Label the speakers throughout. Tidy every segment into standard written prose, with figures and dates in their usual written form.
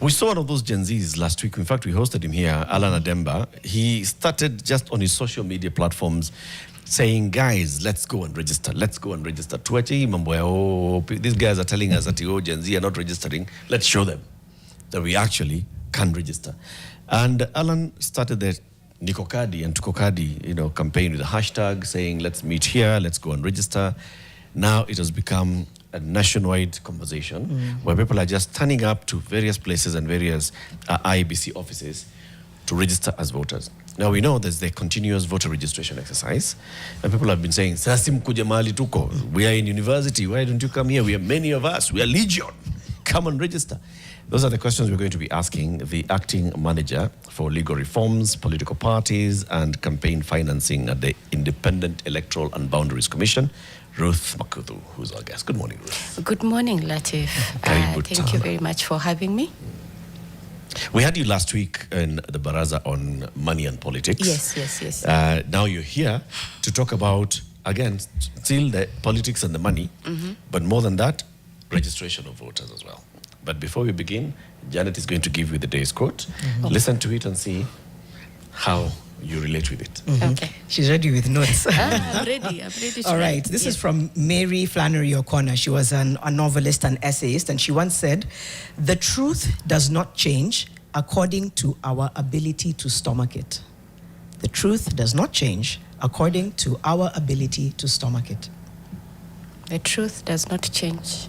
Speaker 1: We saw one of those Gen Zs last week. In fact, we hosted him here, Alan Ademba. He started just on his social media platforms saying, guys, let's go and register. Let's go and register. These guys are telling us that Gen Z are not registering. Let's show them that we actually can register. And Alan started the Nikokadi and Tukokadi, campaign with a hashtag saying, let's meet here, let's go and register. Now it has become a nationwide conversation where people are just turning up to various places and various IEBC offices to register as voters. Now we know there's the continuous voter registration exercise, and people have been saying, "Sasi mkuje mahali tuko. We are in university. Why don't you come here? We are many of us. We are legion. Come and register." Those are the questions we're going to be asking the acting manager for legal reforms, political parties, and campaign financing at the Independent Electoral and Boundaries Commission, Ruth Makuthu, who's our guest. Good morning, Ruth.
Speaker 2: Good morning, Latif. Thank you very much for having me.
Speaker 1: We had you last week in the Baraza on money and politics.
Speaker 2: Yes.
Speaker 1: Now you're here to talk about, again, still the politics and the money, but more than that, registration of voters as well. But before we begin, Janet is going to give you the day's quote. Listen to it and see how you relate with it.
Speaker 2: Okay.
Speaker 3: She's ready with notes.
Speaker 2: I'm ready. To
Speaker 3: All right. This is from Mary Flannery O'Connor. She was a novelist and essayist, and she once said, "The truth does not change according to our ability to stomach it." The truth does not change according to our ability to stomach it.
Speaker 2: The truth does not change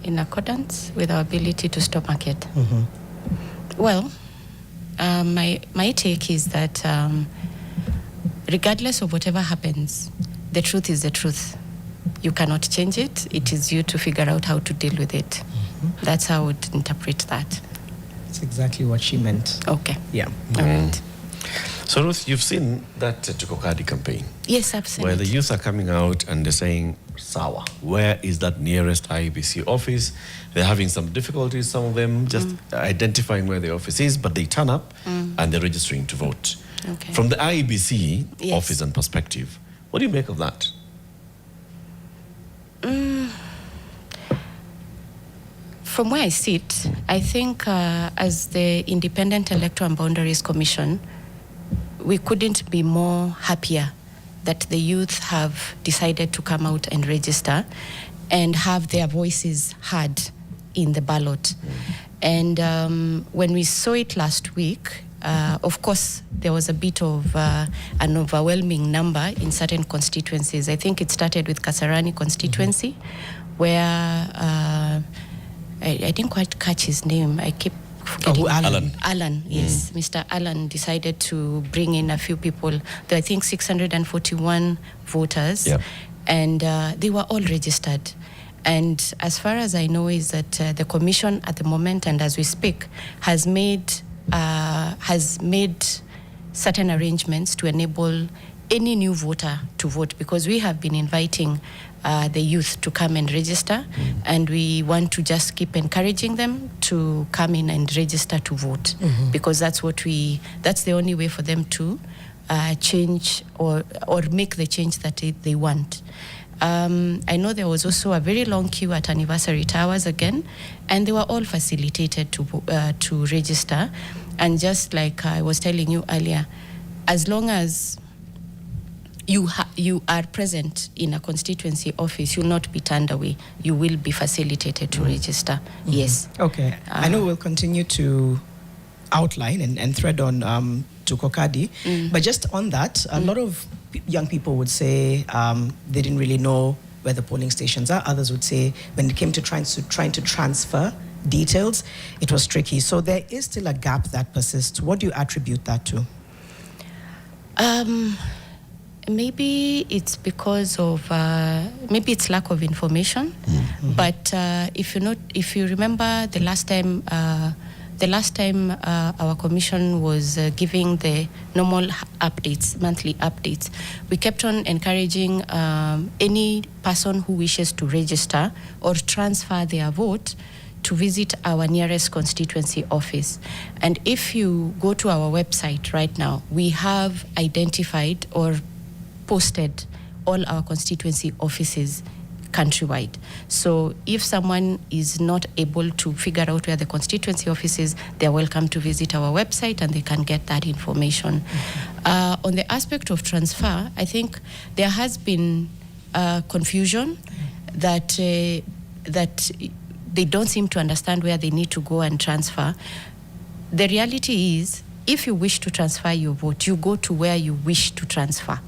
Speaker 2: in accordance with our ability to stomach it. Well, my take is that regardless of whatever happens, the truth is the truth. You cannot change it. It is you to figure out how to deal with it. That's how I would interpret that.
Speaker 3: That's exactly what she meant.
Speaker 2: Okay.
Speaker 3: Yeah.
Speaker 2: All right.
Speaker 1: So Ruth, you've seen that Tukokadi campaign.
Speaker 2: Yes, absolutely.
Speaker 1: Where the youth are coming out and they're saying, Sawa, where is that nearest IEBC office? They're having some difficulties, some of them, just identifying where the office is, but they turn up and they're registering to vote.
Speaker 2: Okay.
Speaker 1: From the IEBC office and perspective, what do you make of that?
Speaker 2: From where I sit, I think as the Independent Electoral and Boundaries Commission, we couldn't be more happier that the youth have decided to come out and register and have their voices heard in the ballot. And when we saw it last week, of course, there was a bit of an overwhelming number in certain constituencies. I think it started with Kasarani constituency, where I didn't quite catch his name. I keep forgetting. Alan, yes. Mr. Alan decided to bring in a few people. There were, I think, 641 voters, and they were all registered. And as far as I know is that the commission at the moment, and as we speak, has made certain arrangements to enable any new voter to vote, because we have been inviting the youth to come and register, and we want to just keep encouraging them to come in and register to vote, because that's the only way for them to change or make the change that they want. I know there was also a very long queue at Anniversary Towers again, and they were all facilitated to register. And just like I was telling you earlier, as long as you are present in a constituency office, you'll not be turned away. You will be facilitated to register. Yes.
Speaker 3: Okay. I know we'll continue to outline and thread on Tukokadi, but just on that, a lot of young people would say they didn't really know where the polling stations are. Others would say when it came to trying to transfer details, it was tricky. So there is still a gap that persists. What do you attribute that to?
Speaker 2: Maybe it's because of maybe it's lack of information. But if you remember the last time our commission was giving the normal updates, monthly updates, we kept on encouraging any person who wishes to register or transfer their vote to visit our nearest constituency office. And if you go to our website right now, we have identified or posted all our constituency offices countrywide. So if someone is not able to figure out where the constituency office is, they're welcome to visit our website and they can get that information. On the aspect of transfer, I think there has been confusion that they don't seem to understand where they need to go and transfer. The reality is, if you wish to transfer your vote, you go to where you wish to transfer,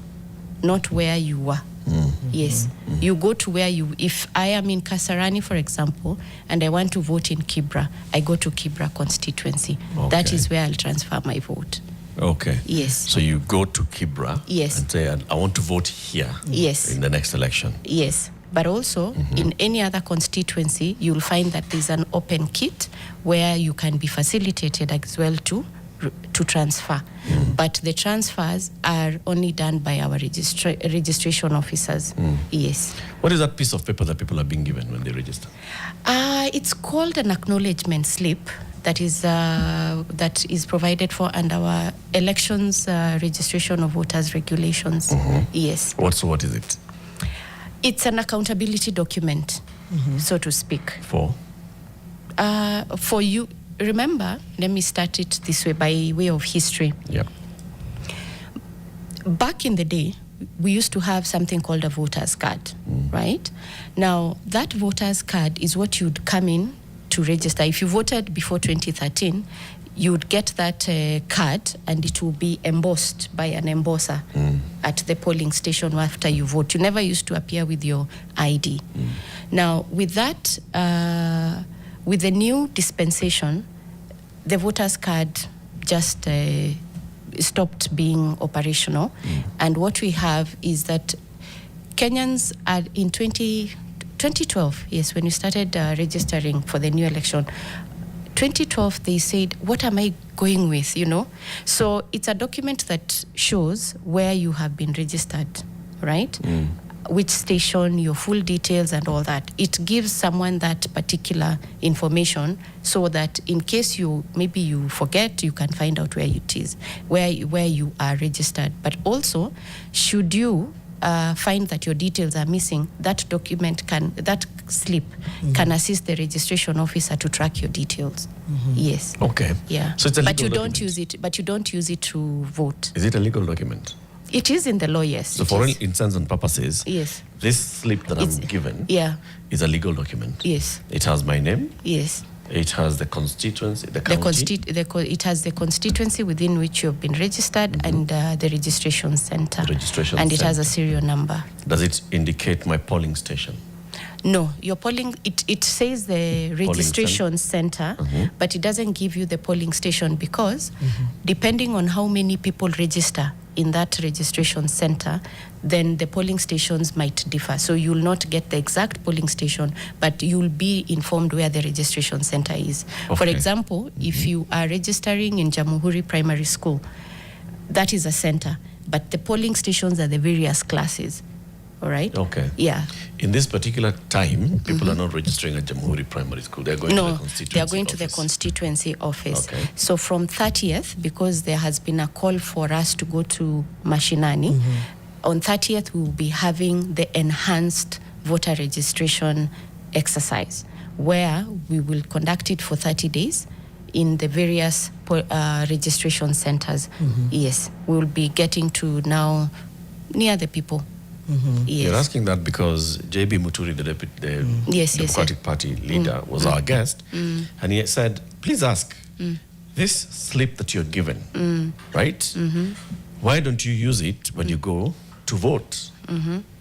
Speaker 2: not where you were. Yes. You go to where if I am in Kasarani, for example, and I want to vote in Kibra, I go to Kibra constituency.
Speaker 1: Okay.
Speaker 2: That is where I'll transfer my vote.
Speaker 1: Okay.
Speaker 2: Yes.
Speaker 1: So you go to Kibra
Speaker 2: Yes.
Speaker 1: and say, I want to vote here
Speaker 2: Yes.
Speaker 1: in the next election.
Speaker 2: Yes. But also, in any other constituency, you'll find that there's an open kit where you can be facilitated as well to transfer. But the transfers are only done by our registration officers. Yes.
Speaker 1: What is that piece of paper that people are being given when they register?
Speaker 2: It's called an acknowledgement slip that is provided for under our elections registration of voters regulations. Yes.
Speaker 1: What is it?
Speaker 2: It's an accountability document, so to speak.
Speaker 1: For
Speaker 2: you. Remember, let me start it this way, by way of history.
Speaker 1: Yep.
Speaker 2: Back in the day, we used to have something called a voter's card, right? Now, that voter's card is what you'd come in to register. If you voted before 2013, you'd get that card and it will be embossed by an embosser at the polling station after you vote. You never used to appear with your ID. Now, with that, with the new dispensation, the voter's card just stopped being operational. And what we have is that Kenyans are in 2012, yes, when we started registering for the new election, 2012, they said, what am I going with, So it's a document that shows where you have been registered, right? Which station, your full details and all that. It gives someone that particular information so that in case you forget, you can find out where it is, where you are registered. But also, should you find that your details are missing, that slip can assist the registration officer to track your details. Yes.
Speaker 1: Okay.
Speaker 2: Yeah.
Speaker 1: So it's a legal
Speaker 2: but you
Speaker 1: document.
Speaker 2: don't use it. But you don't use it to vote.
Speaker 1: Is it a legal document?
Speaker 2: It is in the law, yes.
Speaker 1: So for all intents and purposes,
Speaker 2: yes,
Speaker 1: this slip that I'm given is a legal document.
Speaker 2: Yes.
Speaker 1: It has my name.
Speaker 2: Yes.
Speaker 1: It has the constituency, the county.
Speaker 2: It has the constituency within which you have been registered and the registration center. And it has a serial number.
Speaker 1: Does it indicate my polling station?
Speaker 2: No, your polling, it says the registration center, but it doesn't give you the polling station because depending on how many people register in that registration center, then the polling stations might differ. So you'll not get the exact polling station, but you'll be informed where the registration center is. Okay. For example, if you are registering in Jamuhuri Primary School, that is a center, but the polling stations are the various classes. All right?
Speaker 1: Okay.
Speaker 2: Yeah.
Speaker 1: In this particular time, people are not registering at Jamhuri Primary School. They're going to the constituency
Speaker 2: they are going to the
Speaker 1: office.
Speaker 2: constituency office.
Speaker 1: Okay.
Speaker 2: So from 30th, because there has been a call for us to go to Mashinani, on 30th we will be having the enhanced voter registration exercise, where we will conduct it for 30 days in the various registration centers. Yes, we will be getting to now near the people. Yes.
Speaker 1: You're asking that because J.B. Muturi, the Democratic Party leader, was our guest, and he said, please ask, this slip that you're given, right? Why don't you use it when you go to vote?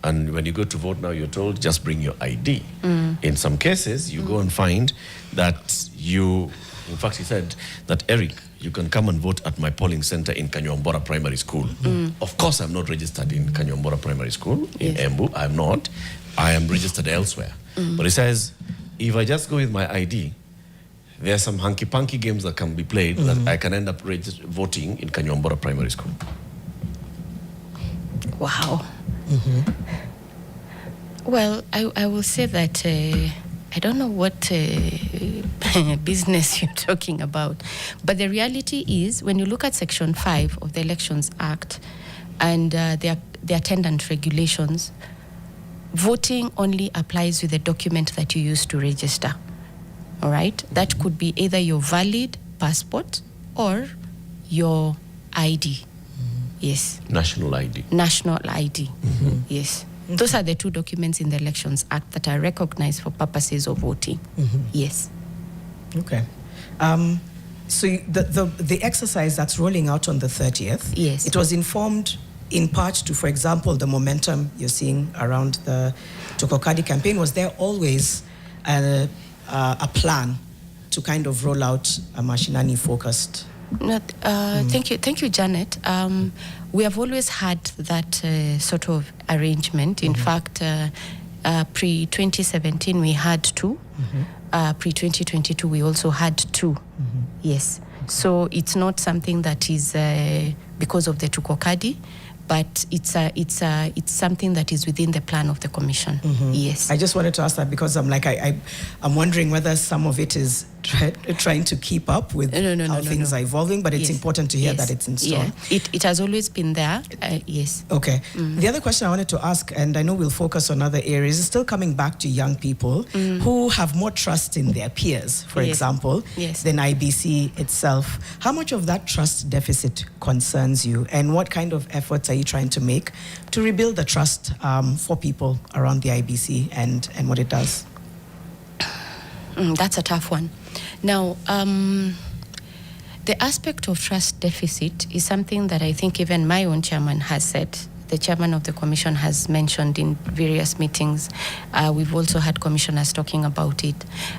Speaker 1: And when you go to vote now, you're told, just bring your ID. In some cases, you go and find that in fact, he said that, Eric, you can come and vote at my polling center in Kanyombora Primary School. Of course, I'm not registered in Kanyombora Primary School in Embu. I'm not. I am registered elsewhere. But he says, if I just go with my ID, there are some hanky-panky games that can be played that I can end up voting in Kanyombora Primary School.
Speaker 2: Wow. Well, I will say that I don't know what business you're talking about, but the reality is when you look at Section 5 of the Elections Act and the attendant regulations, voting only applies with the document that you use to register. All right? That could be either your valid passport or your ID. Yes.
Speaker 1: National ID.
Speaker 2: National ID. Yes. Those are the two documents in the Elections Act that are recognized for purposes of voting. Yes.
Speaker 3: Okay. So the exercise that's rolling out on the 30th,
Speaker 2: yes,
Speaker 3: it was informed in part to, for example, the momentum you're seeing around the Tukokadi campaign. Was there always a plan to kind of roll out a mashinani-focused?
Speaker 2: Thank you, Janet. We have always had that sort of arrangement. In fact, pre-2017 we had two. Pre-2022 we also had two. Yes. So it's not something that is because of the Tukokadi, but it's something that is within the plan of the commission. Yes.
Speaker 3: I just wanted to ask that because I'm like I'm wondering whether some of it is trying to keep up with how things are evolving, but it's important to hear that it's installed.
Speaker 2: Yeah. It has always been there. Yes.
Speaker 3: Okay. The other question I wanted to ask, and I know we'll focus on other areas, is still coming back to young people who have more trust in their peers, for example, than IEBC itself. How much of that trust deficit concerns you, and what kind of efforts are you trying to make to rebuild the trust for people around the IEBC and what it does?
Speaker 2: That's a tough one. Now, the aspect of trust deficit is something that I think even my own chairman has said. The chairman of the commission has mentioned in various meetings. We've also had commissioners talking about it.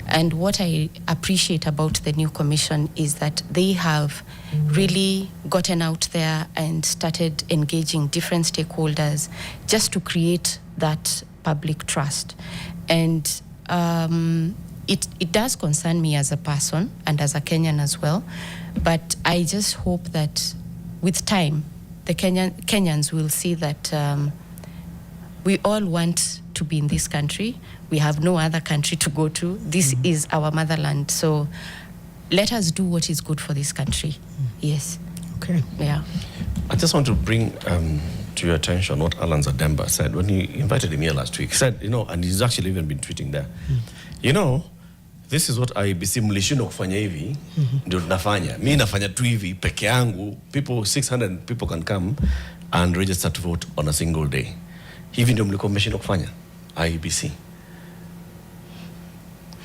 Speaker 2: And what I appreciate about the new commission is that they have really gotten out there and started engaging different stakeholders just to create that public trust. And it does concern me as a person and as a Kenyan as well, but I just hope that with time, the Kenyans will see that we all want to be in this country. We have no other country to go to. This is our motherland. So let us do what is good for this country. Yes.
Speaker 3: Okay.
Speaker 2: Yeah.
Speaker 1: I just want to bring to your attention what Alan Zademba said when he invited him here last week. He said, and he's actually even been tweeting there, this is what IEBC mlishindwa kufanya hivi, ndio tunafanya. Mimi nafanya tu hivi peke yangu. 600 people can come and register to vote on a single day. Hivi ndio mlikuwa mmeshindwa kufanya IEBC.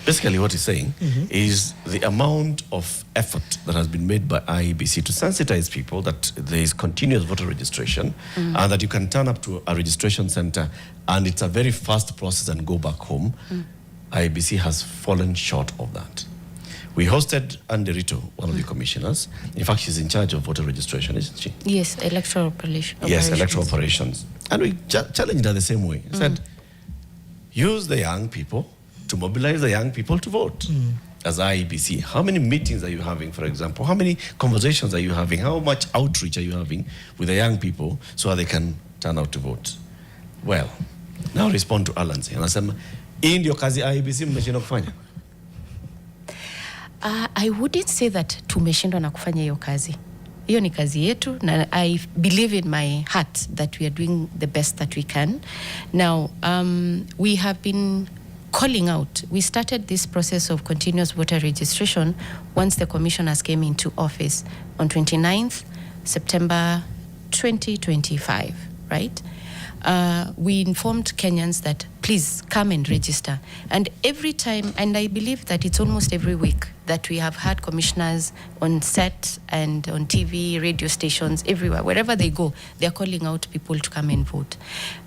Speaker 1: Basically what he's saying is the amount of effort that has been made by IEBC to sensitize people that there is continuous voter registration and that you can turn up to a registration center and it's a very fast process and go back home. IEBC has fallen short of that. We hosted Anderito, one of the commissioners. In fact, she's in charge of voter registration, isn't she?
Speaker 2: Yes, electoral operations.
Speaker 1: Yes, electoral operations. And we challenged her the same way. Said, use the young people to mobilize the young people to vote. As IEBC, how many meetings are you having, for example? How many conversations are you having? How much outreach are you having with the young people so that they can turn out to vote? Well, now respond to Alan. And hii ndio kazi IEBC mmeshindwa kufanya?
Speaker 2: I wouldn't say that tumeshindwa na kufanya hiyo kazi. Hiyo ni kazi yetu, na I believe in my heart that we are doing the best that we can. Now, we have been calling out. We started this process of continuous voter registration once the commissioners came into office on 29th September 2025, right? We informed Kenyans that please come and register. And every time, and I believe that it's almost every week, that we have had commissioners on set and on TV, radio stations, everywhere, wherever they go, they're calling out people to come and vote.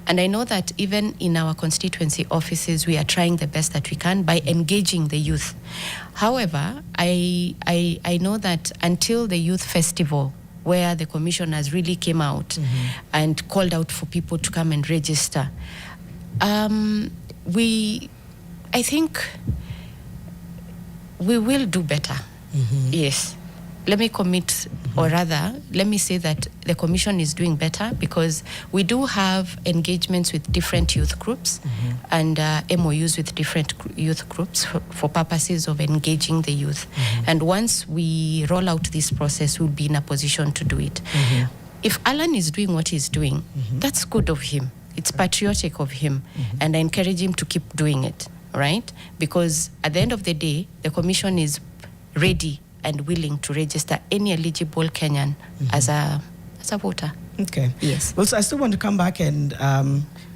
Speaker 2: And I know that even in our constituency offices, we are trying the best that we can by engaging the youth. However, I know that until the youth festival, where the commissioners really came out and called out for people to come and register, I think we will do better. Yes. Let me commit, or rather, let me say that the commission is doing better because we do have engagements with different youth groups and MOUs with different youth groups for purposes of engaging the youth. And once we roll out this process, we'll be in a position to do it. If Alan is doing what he's doing, that's good of him. It's patriotic of him, and I encourage him to keep doing it, right? Because at the end of the day, the commission is ready and willing to register any eligible Kenyan as a voter.
Speaker 3: Okay.
Speaker 2: Yes.
Speaker 3: Well, so I still want to come back and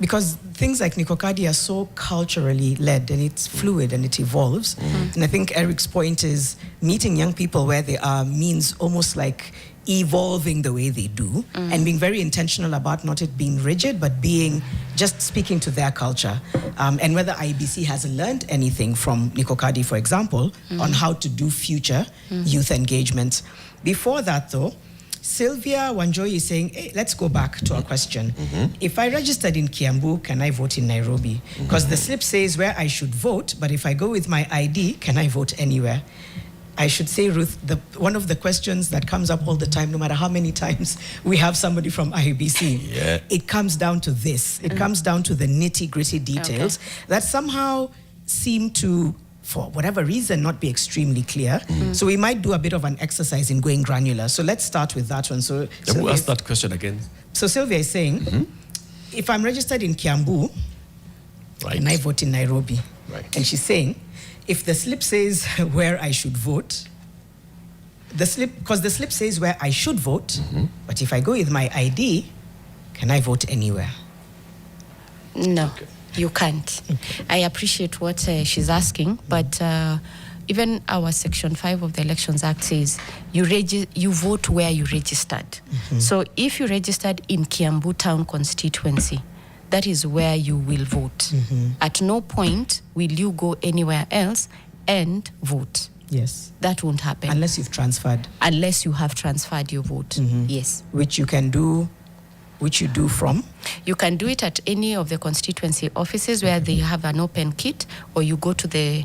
Speaker 3: because things like Nikokadi are so culturally led and it's fluid and it evolves. And I think Eric's point is meeting young people where they are means almost like evolving the way they do and being very intentional about not it being rigid, but being just speaking to their culture. And whether IEBC has learned anything from Nikokadi, for example, on how to do future youth engagement. Before that, though, Sylvia Wanjoy is saying, hey, let's go back to our question. If I registered in Kiambu, can I vote in Nairobi? Because the slip says where I should vote, but if I go with my ID, can I vote anywhere? I should say, Ruth, one of the questions that comes up all the time, no matter how many times we have somebody from IEBC, it comes down to this. It comes down to the nitty-gritty details that somehow seem to, for whatever reason, not be extremely clear. So we might do a bit of an exercise in going granular. So let's start with that one. So
Speaker 1: We'll ask that question again.
Speaker 3: So Sylvia is saying, if I'm registered in Kiambu, can I vote in Nairobi?
Speaker 1: Right.
Speaker 3: And she's saying, if the slip says where I should vote, because the slip says where I should vote, but if I go with my ID, can I vote anywhere?
Speaker 2: No.
Speaker 1: Okay.
Speaker 2: You can't. I appreciate what she's asking, but even our Section 5 of the Elections Act says you vote where you registered. So if you registered in Kiambu Town Constituency, that is where you will vote. At no point will you go anywhere else and vote.
Speaker 3: Yes.
Speaker 2: That won't happen.
Speaker 3: Unless you've transferred.
Speaker 2: Unless you have transferred your vote. Yes.
Speaker 3: Which you can do. Which you do from?
Speaker 2: You can do it at any of the constituency offices where they have an open kit, or you go to the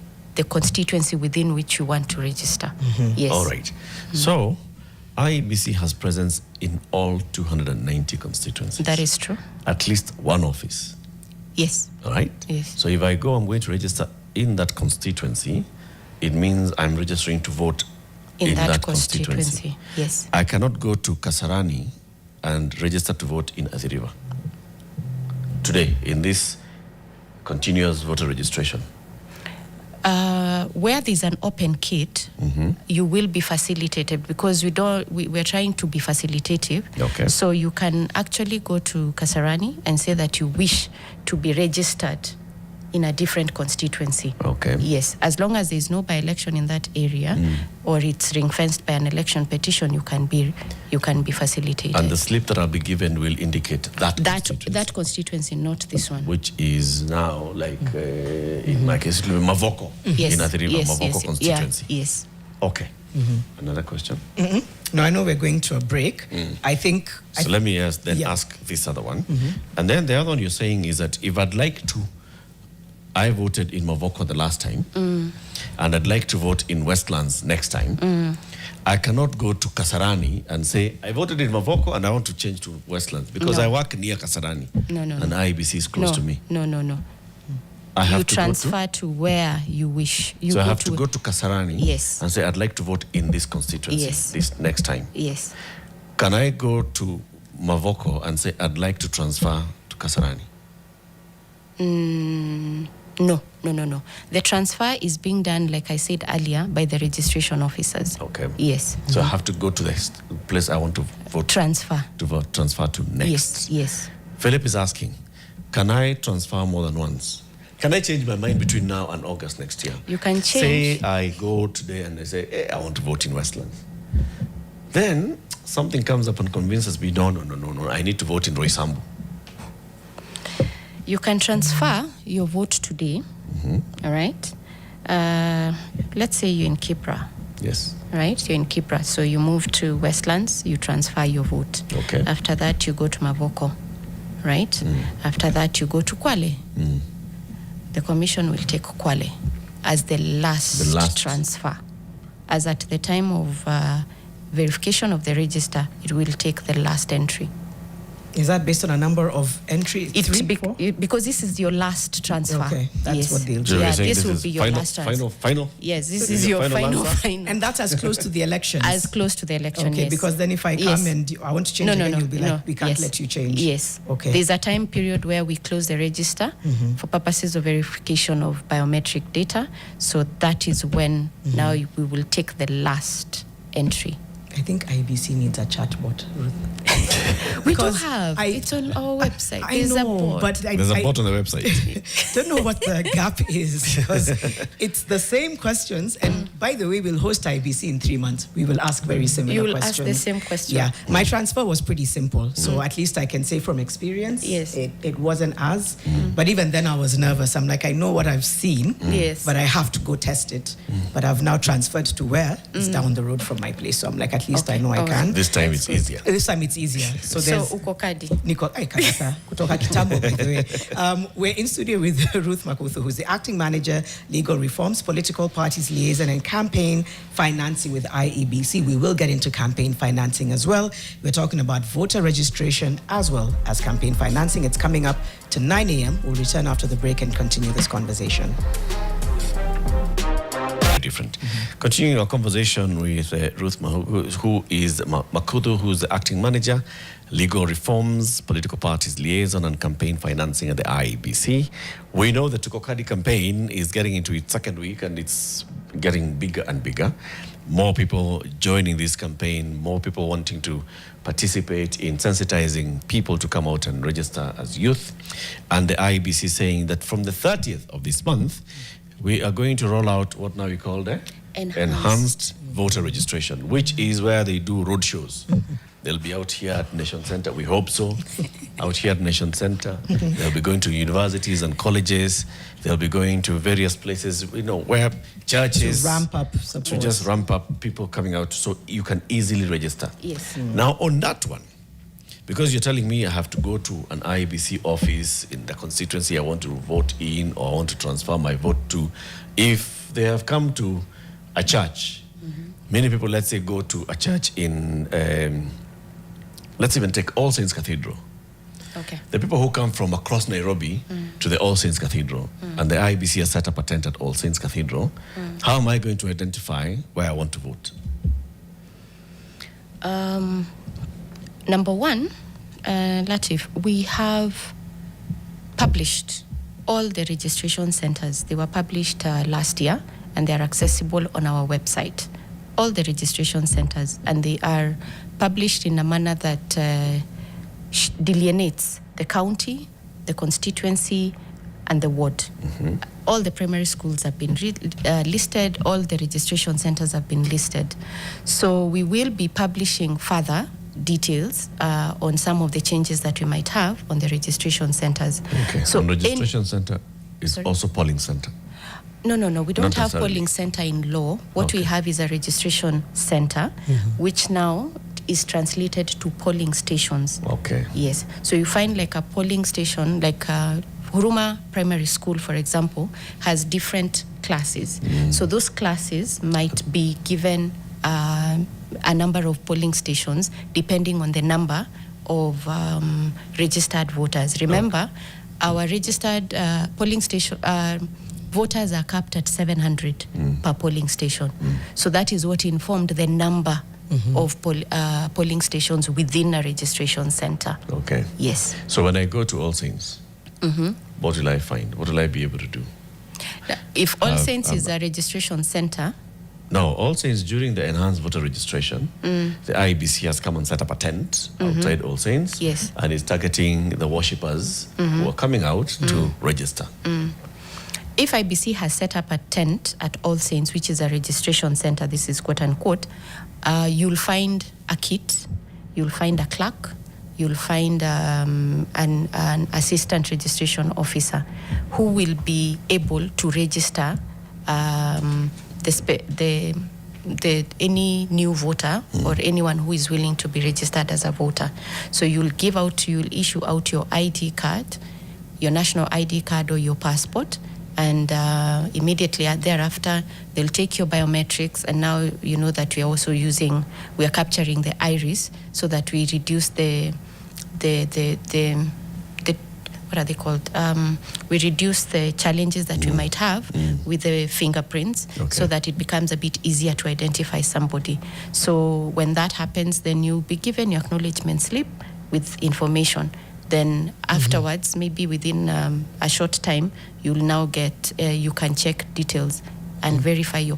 Speaker 2: constituency within which you want to register. Yes.
Speaker 1: All right. So, IEBC has presence in all 290 constituencies.
Speaker 2: That is true.
Speaker 1: At least one office.
Speaker 2: Yes.
Speaker 1: All right?
Speaker 2: Yes.
Speaker 1: So if I go, I'm going to register in that constituency, it means I'm registering to vote in that constituency.
Speaker 2: Yes.
Speaker 1: I cannot go to Kasarani and register to vote in Athi River today in this continuous voter registration.
Speaker 2: Where there's an open kit, you will be facilitated because we're trying to be facilitative.
Speaker 1: Okay.
Speaker 2: So you can actually go to Kasarani and say that you wish to be registered in a different constituency.
Speaker 1: Okay.
Speaker 2: Yes, as long as there's no by-election in that area or it's ring-fenced by an election petition, you can be facilitated.
Speaker 1: And the slip that I'll be given will indicate
Speaker 2: that constituency, not this one.
Speaker 1: Which is now like in my case, it will be Mavoko in Athi River, Mavoko constituency.
Speaker 2: Yeah, yes.
Speaker 1: Okay. Another question?
Speaker 3: No, I know we're going to a break. I think.
Speaker 1: So let me ask this other one. And then the other one you're saying is that if I'd like to, I voted in Mavoko the last time, and I'd like to vote in Westlands next time. I cannot go to Kasarani and say, I voted in Mavoko and I want to change to Westlands because I work near Kasarani.
Speaker 2: No.
Speaker 1: And IEBC is close to me.
Speaker 2: No.
Speaker 1: I have
Speaker 2: you
Speaker 1: to
Speaker 2: transfer to where you wish.
Speaker 1: So I have to go to Kasarani
Speaker 2: Yes.
Speaker 1: and say, I'd like to vote in this constituency this next time.
Speaker 2: Yes.
Speaker 1: Can I go to Mavoko and say, I'd like to transfer to Kasarani?
Speaker 2: No. The transfer is being done, like I said earlier, by the registration officers.
Speaker 1: Okay.
Speaker 2: Yes.
Speaker 1: So I have to go to the place I want to vote.
Speaker 2: Transfer.
Speaker 1: To vote, transfer to next.
Speaker 2: Yes.
Speaker 1: Philip is asking, can I transfer more than once? Can I change my mind between now and August next year?
Speaker 2: You can change.
Speaker 1: Say I go today and I say, hey, I want to vote in Westlands. Then something comes up and convinces me, no, I need to vote in Roysambu.
Speaker 2: You can transfer your vote today, all right? Let's say you're in Kipra.
Speaker 1: Yes.
Speaker 2: Right? You're in Kipra, so you move to Westlands, you transfer your vote.
Speaker 1: Okay.
Speaker 2: After that, you go to Mavoko, right? After that, you go to Kwale. The commission will take Kwale as the last transfer. As at the time of verification of the register, it will take the last entry.
Speaker 3: Is that based on a number of entries?
Speaker 2: Because this is your last transfer.
Speaker 3: Okay, that's what they'll do.
Speaker 1: So
Speaker 2: Yeah,
Speaker 1: you're saying
Speaker 2: this will be your last transfer.
Speaker 1: Final?
Speaker 2: Yes, this is your final.
Speaker 3: And that's as close to the elections?
Speaker 2: As close to the election,
Speaker 3: okay,
Speaker 2: yes.
Speaker 3: because then if I come and I want to change again, you'll be like, we can't let you change.
Speaker 2: Yes.
Speaker 3: Okay.
Speaker 2: There's a time period where we close the register for purposes of verification of biometric data. So that is when now we will take the last entry.
Speaker 3: I think IEBC needs a chatbot, Ruth.
Speaker 2: We do have. It's on our website.
Speaker 3: I know, but
Speaker 1: there's a bot on the website.
Speaker 3: Don't know what the gap is, because it's the same questions. And by the way, we'll host IEBC in 3 months. We will ask very similar
Speaker 2: You will
Speaker 3: questions.
Speaker 2: ask the same question.
Speaker 3: Yeah, my transfer was pretty simple. So at least I can say from experience,
Speaker 2: yes,
Speaker 3: it wasn't as. But even then I was nervous. I'm like, I know what I've seen,
Speaker 2: yes,
Speaker 3: but I have to go test it. But I've now transferred to where? It's down the road from my place. So I'm like, at least I know I can.
Speaker 1: This time it's easier.
Speaker 3: This time it's easier. So there's
Speaker 2: uko kadi.
Speaker 3: Kabisa, kutoka kitambo, by the way. We're in studio with Ruth Makuthu, who's the acting manager, legal reforms, political parties liaison, and campaign financing with IEBC. We will get into campaign financing as well. We're talking about voter registration as well as campaign financing. It's coming up to 9 a.m. We'll return after the break and continue this conversation.
Speaker 1: Different. Continuing our conversation with Ruth, who is Makuthu, who's the acting manager, legal reforms, political parties liaison, and campaign financing at the IEBC. We know the Tukokadi campaign is getting into its second week, and it's getting bigger and bigger. More people joining this campaign, more people wanting to participate in sensitizing people to come out and register as youth. And the IEBC saying that from the 30th of this month, we are going to roll out what now we call the enhanced voter registration, which is where they do road shows. They'll be out here at Nation Center. We hope so. Out here at Nation Center. They'll be going to universities and colleges. They'll be going to various places, where churches.
Speaker 3: To ramp up support.
Speaker 1: To just ramp up people coming out so you can easily register.
Speaker 2: Yes.
Speaker 1: Now, on that one, because you're telling me I have to go to an IEBC office in the constituency I want to vote in, or I want to transfer my vote to, if they have come to a church, many people, let's say, go to a church in, let's even take All Saints Cathedral.
Speaker 2: Okay.
Speaker 1: The people who come from across Nairobi to the All Saints Cathedral, and the IEBC has set up a tent at All Saints Cathedral, how am I going to identify where I want to vote?
Speaker 2: Number one, Latif, we have published all the registration centers. They were published last year, and they are accessible on our website. All the registration centers, and they are published in a manner that delineates the county, the constituency, and the ward. All the primary schools have been listed, all the registration centers have been listed. So we will be publishing further details on some of the changes that we might have on the registration centers.
Speaker 1: Okay, so registration center is also polling center?
Speaker 2: No, we don't have polling center in law. What we have is a registration center, which now is translated to polling stations.
Speaker 1: Okay.
Speaker 2: Yes. So you find like a polling station, like Huruma Primary School, for example, has different classes. So those classes might be given a number of polling stations depending on the number of registered voters. Remember, our registered polling station voters are capped at 700 per polling station. So that is what informed the number of polling stations within a registration center.
Speaker 1: Okay.
Speaker 2: Yes.
Speaker 1: So when I go to All Saints, what will I find? What will I be able to do?
Speaker 2: If All Saints is a registration center.
Speaker 1: No, All Saints, during the enhanced voter registration, the IEBC has come and set up a tent outside All Saints.
Speaker 2: Yes.
Speaker 1: And is targeting the worshippers who are coming out to register.
Speaker 2: If IBC has set up a tent at All Saints, which is a registration center, this is quote unquote, you'll find a kit, you'll find a clerk, you'll find an assistant registration officer who will be able to register any new voter or anyone who is willing to be registered as a voter. So you'll issue out your ID card, your national ID card or your passport, and immediately thereafter they'll take your biometrics, and now you know that we are capturing the iris so that we reduce the what are they called? We reduce the challenges that we might have with the fingerprints, so that it becomes a bit easier to identify somebody. So when that happens, then you'll be given your acknowledgement slip with information. Then afterwards, maybe within a short time, you'll now get, you can check details and verify your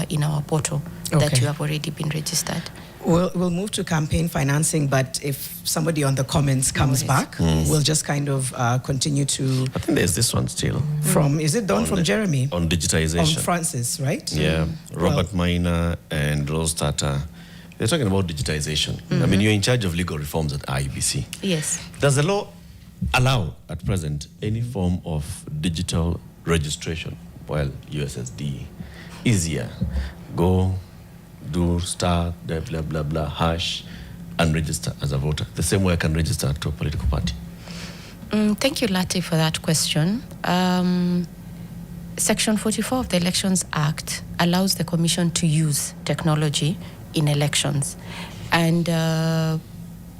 Speaker 2: in our portal that you have already been registered.
Speaker 3: We'll move to campaign financing, but if somebody on the comments comes back, we'll just kind of continue to...
Speaker 1: I think there's this one still.
Speaker 3: From, is it done from Jeremy?
Speaker 1: On digitization.
Speaker 3: On Francis, right?
Speaker 1: Yeah, Robert Minor and Rose Tata. They're talking about digitization. I mean, you're in charge of legal reforms at IEBC.
Speaker 2: Yes.
Speaker 1: Does the law allow, at present, any form of digital registration? Well, USSD, easier. Go, do star, blah, blah, blah, blah, hash, and register as a voter. The same way I can register to a political party.
Speaker 2: Thank you, Lati, for that question. Section 44 of the Elections Act allows the Commission to use technology in elections. And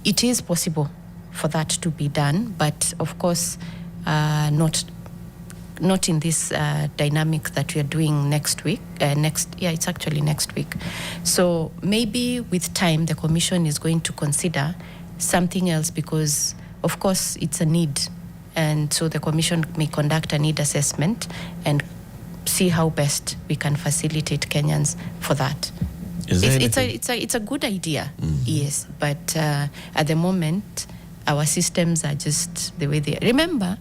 Speaker 2: it is possible for that to be done, but of course, not in this dynamic that we are doing next week. It's actually next week. So maybe with time, the Commission is going to consider something else, because of course it's a need. And so the Commission may conduct a need assessment and see how best we can facilitate Kenyans for that. It's a good idea, yes. But at the moment, our systems are just the way they are. Remember,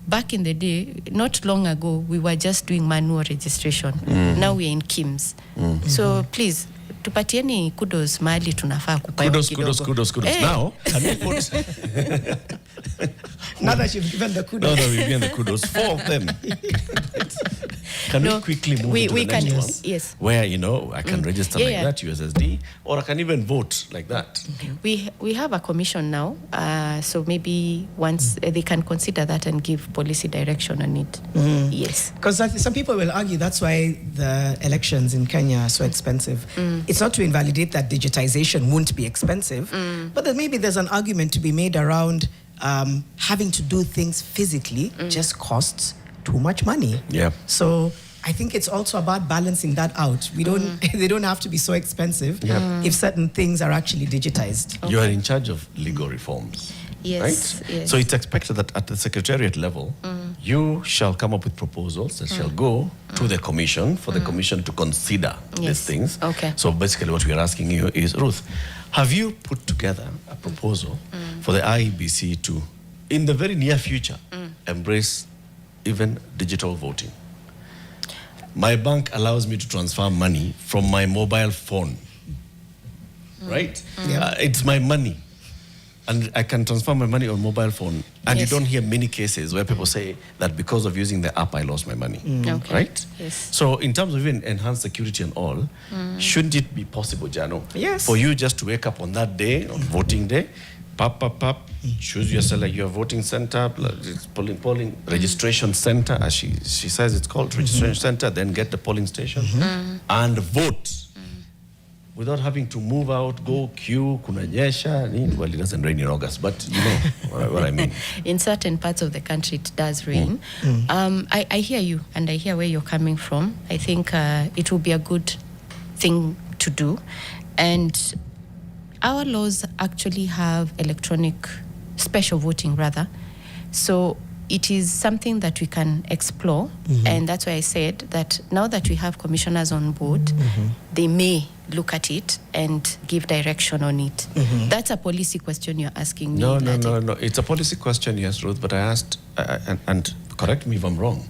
Speaker 2: back in the day, not long ago, we were just doing manual registration. Now we're in KIMS. So please, tupatieni kudos mahali tunafaa kupayo kidogo.
Speaker 1: Kudos. Hey. Now, can we put...
Speaker 3: Now that you've given the kudos.
Speaker 1: No, we've given the kudos. 4 of them. Can we quickly move to the next one?
Speaker 2: Yes.
Speaker 1: Where, I can register that, USSD, or I can even vote like that.
Speaker 2: We have a commission now, so maybe once they can consider that and give policy direction on it. Yes.
Speaker 3: Because some people will argue that's why the elections in Kenya are so expensive. It's not to invalidate that digitization won't be expensive, but then maybe there's an argument to be made around having to do things physically just costs too much money.
Speaker 1: Yeah.
Speaker 3: So I think it's also about balancing that out. We don't they don't have to be so expensive if certain things are actually digitized.
Speaker 1: Okay. You are in charge of legal reforms.
Speaker 2: Yes.
Speaker 1: Right?
Speaker 2: Yes.
Speaker 1: So it's expected that at the secretariat level, you shall come up with proposals that shall go to the commission for the commission to consider these things.
Speaker 2: Okay.
Speaker 1: So basically what we are asking you is, Ruth, have you put together a proposal for the IEBC to, in the very near future, embrace even digital voting? My bank allows me to transfer money from my mobile phone, right? It's my money. And I can transfer my money on mobile phone. And you don't hear many cases where people say that because of using the app, I lost my money, right?
Speaker 2: Yes.
Speaker 1: So in terms of even enhanced security and all, shouldn't it be possible, Jano,
Speaker 3: Yes.
Speaker 1: for you just to wake up on that day, on voting day, choose yourself like your voting center, polling registration center, as she says it's called, registration center, then get the polling station and vote without having to move out, go queue, kunanyesha. Well, it doesn't rain in August, but you know what I mean.
Speaker 2: In certain parts of the country, it does rain. I hear you, and I hear where you're coming from. I think it will be a good thing to do. And our laws actually have electronic special voting, rather. So it is something that we can explore. And that's why I said that now that we have commissioners on board, they may look at it and give direction on it. That's a policy question you're asking me.
Speaker 1: No. It's a policy question, yes, Ruth, but I asked, and correct me if I'm wrong,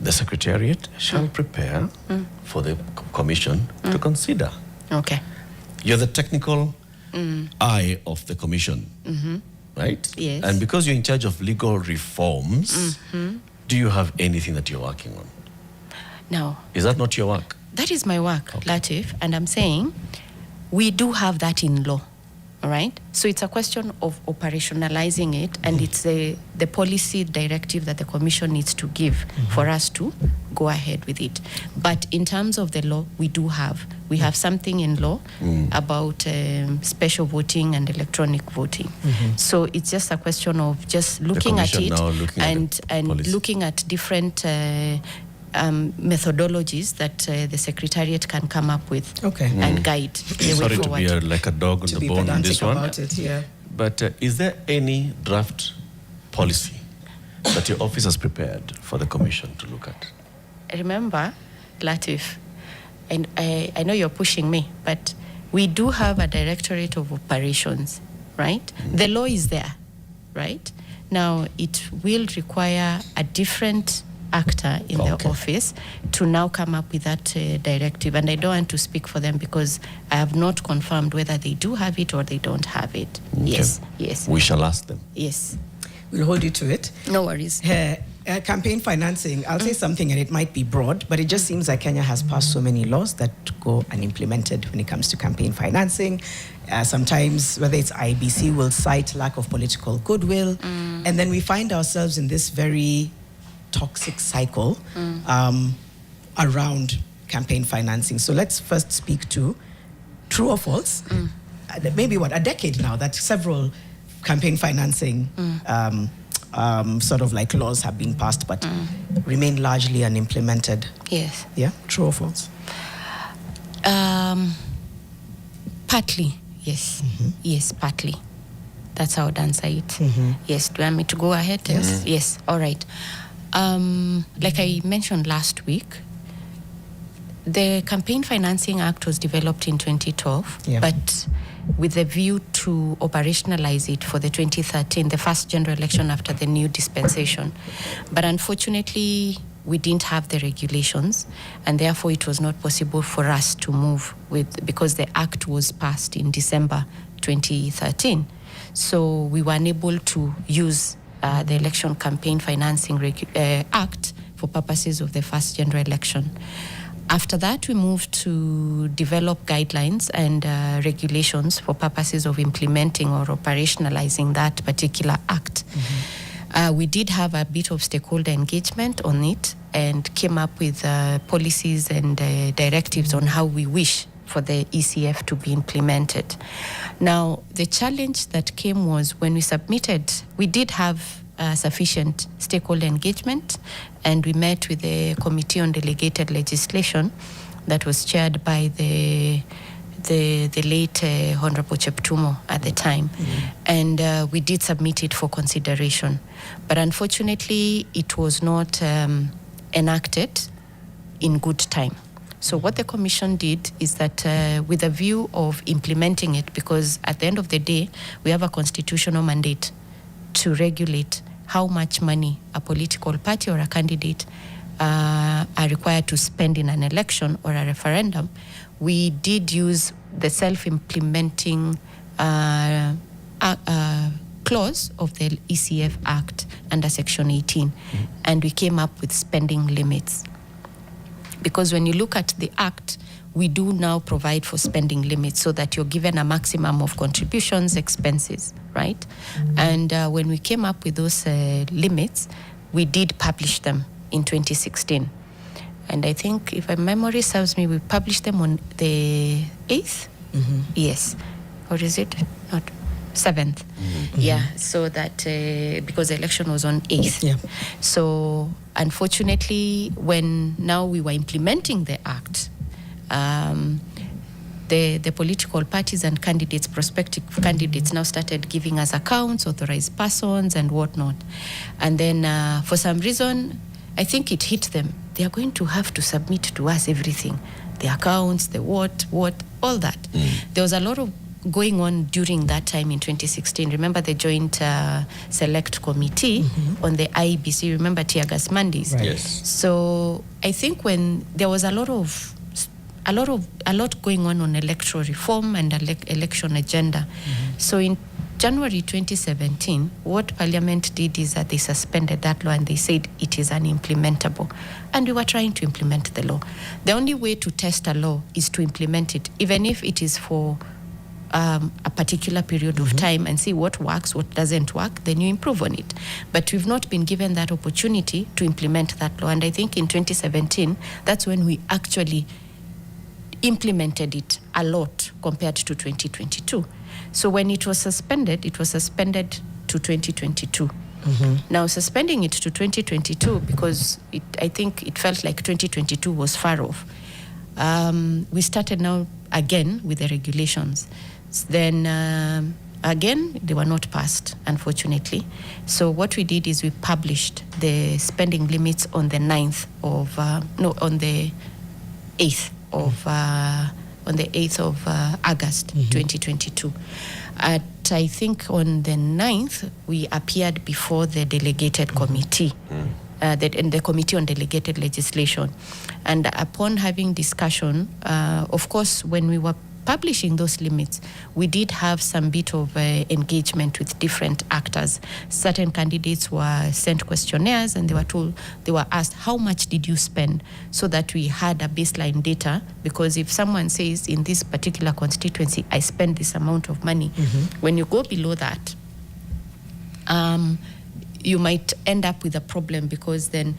Speaker 1: the Secretariat shall prepare for the Commission to consider.
Speaker 2: Okay.
Speaker 1: You're the technical eye of the Commission, right?
Speaker 2: Yes.
Speaker 1: And because you're in charge of legal reforms, do you have anything that you're working on?
Speaker 2: No.
Speaker 1: Is that not your work?
Speaker 2: That is my work, Latif, and I'm saying we do have that in law, All right. So it's a question of operationalizing it, and it's the policy directive that the Commission needs to give for us to go ahead with it. But in terms of the law, we have something in law about special voting and electronic voting. So it's just a question of just looking at it and looking at different methodologies that the Secretariat can come up with and guide the way
Speaker 1: Sorry
Speaker 2: forward.
Speaker 1: to be like a dog on the bone in this one.
Speaker 3: About it, yeah.
Speaker 1: But is there any draft policy that your office has prepared for the Commission to look at?
Speaker 2: Remember, Latif, and I know you're pushing me, but we do have a Directorate of Operations, right? The law is there, right? Now, it will require a different actor in the office to now come up with that directive. And I don't want to speak for them because I have not confirmed whether they do have it or they don't have it. Yes.
Speaker 1: We shall ask them.
Speaker 2: Yes.
Speaker 3: We'll hold you to it.
Speaker 2: No worries.
Speaker 3: Campaign financing, I'll say something and it might be broad, but it just seems like Kenya has passed so many laws that go unimplemented when it comes to campaign financing. Sometimes, whether it's IEBC, will cite lack of political goodwill. And then we find ourselves in this very toxic cycle around campaign financing. So let's first speak to true or false. Maybe a decade now that several campaign financing sort of like laws have been passed but remain largely unimplemented.
Speaker 2: Yes.
Speaker 3: Yeah, true or false?
Speaker 2: Partly, yes. Yes, partly. That's how I'd answer it. Yes. Do you want me to go ahead?
Speaker 3: Yes.
Speaker 2: Yes. All right. Like I mentioned last week, the Campaign Financing Act was developed in 2012, but with a view to operationalize it for the 2013, the first general election after the new dispensation. But unfortunately, we didn't have the regulations, and therefore it was not possible for us to move with, because the act was passed in December 2013. So we were unable to use the Election Campaign Financing Act for purposes of the first general election. After that, we moved to develop guidelines and regulations for purposes of implementing or operationalizing that particular act. We did have a bit of stakeholder engagement on it and came up with policies and directives on how we wish for the ECF to be implemented. Now, the challenge that came was when we submitted, we did have sufficient stakeholder engagement, and we met with the Committee on Delegated Legislation that was chaired by the late Honorable Cheptumo at the time. And we did submit it for consideration. But unfortunately, it was not enacted in good time. So what the Commission did is that with a view of implementing it, because at the end of the day, we have a constitutional mandate to regulate how much money a political party or a candidate are required to spend in an election or a referendum. We did use the self-implementing clause of the ECF Act under Section 18, and we came up with spending limits. Because when you look at the Act, we do now provide for spending limits so that you're given a maximum of contributions, expenses, right? And when we came up with those limits, we did publish them in 2016. And I think, if my memory serves me, we published them on the 8th? Yes. Or is it? Not 7th. Yeah, so that, because the election was on 8th.
Speaker 3: Yeah.
Speaker 2: So, unfortunately, when now we were implementing the Act, the political parties and candidates, prospective candidates, now started giving us accounts, authorized persons, and whatnot. And then, for some reason, I think it hit them. They are going to have to submit to us everything. The accounts, the what, all that. There was a lot of going on during that time in 2016. Remember the Joint Select Committee on the IEBC, remember tear gas Mondays?
Speaker 3: Right.
Speaker 1: Yes.
Speaker 2: So I think when there was a lot going on electoral reform and election agenda. So in January 2017, what Parliament did is that they suspended that law and they said it is unimplementable. And we were trying to implement the law. The only way to test a law is to implement it, even if it is for a particular period of time and see what works, what doesn't work, then you improve on it. But we've not been given that opportunity to implement that law. And I think in 2017, that's when we actually implemented it a lot compared to 2022. So when it was suspended to 2022. Now, suspending it to 2022, because I think it felt like 2022 was far off, we started now again with the regulations. Then again, they were not passed, unfortunately. So what we did is we published the spending limits on the 9th of, on the 8th of August 2022. I think on the 9th, we appeared before the delegated committee, the Committee on Delegated Legislation. And upon having discussion, of course, when we were publishing those limits, we did have some bit of engagement with different actors. Certain candidates were sent questionnaires and they were asked, how much did you spend? So that we had a baseline data, because if someone says in this particular constituency, I spend this amount of money, when you go below that, you might end up with a problem, because then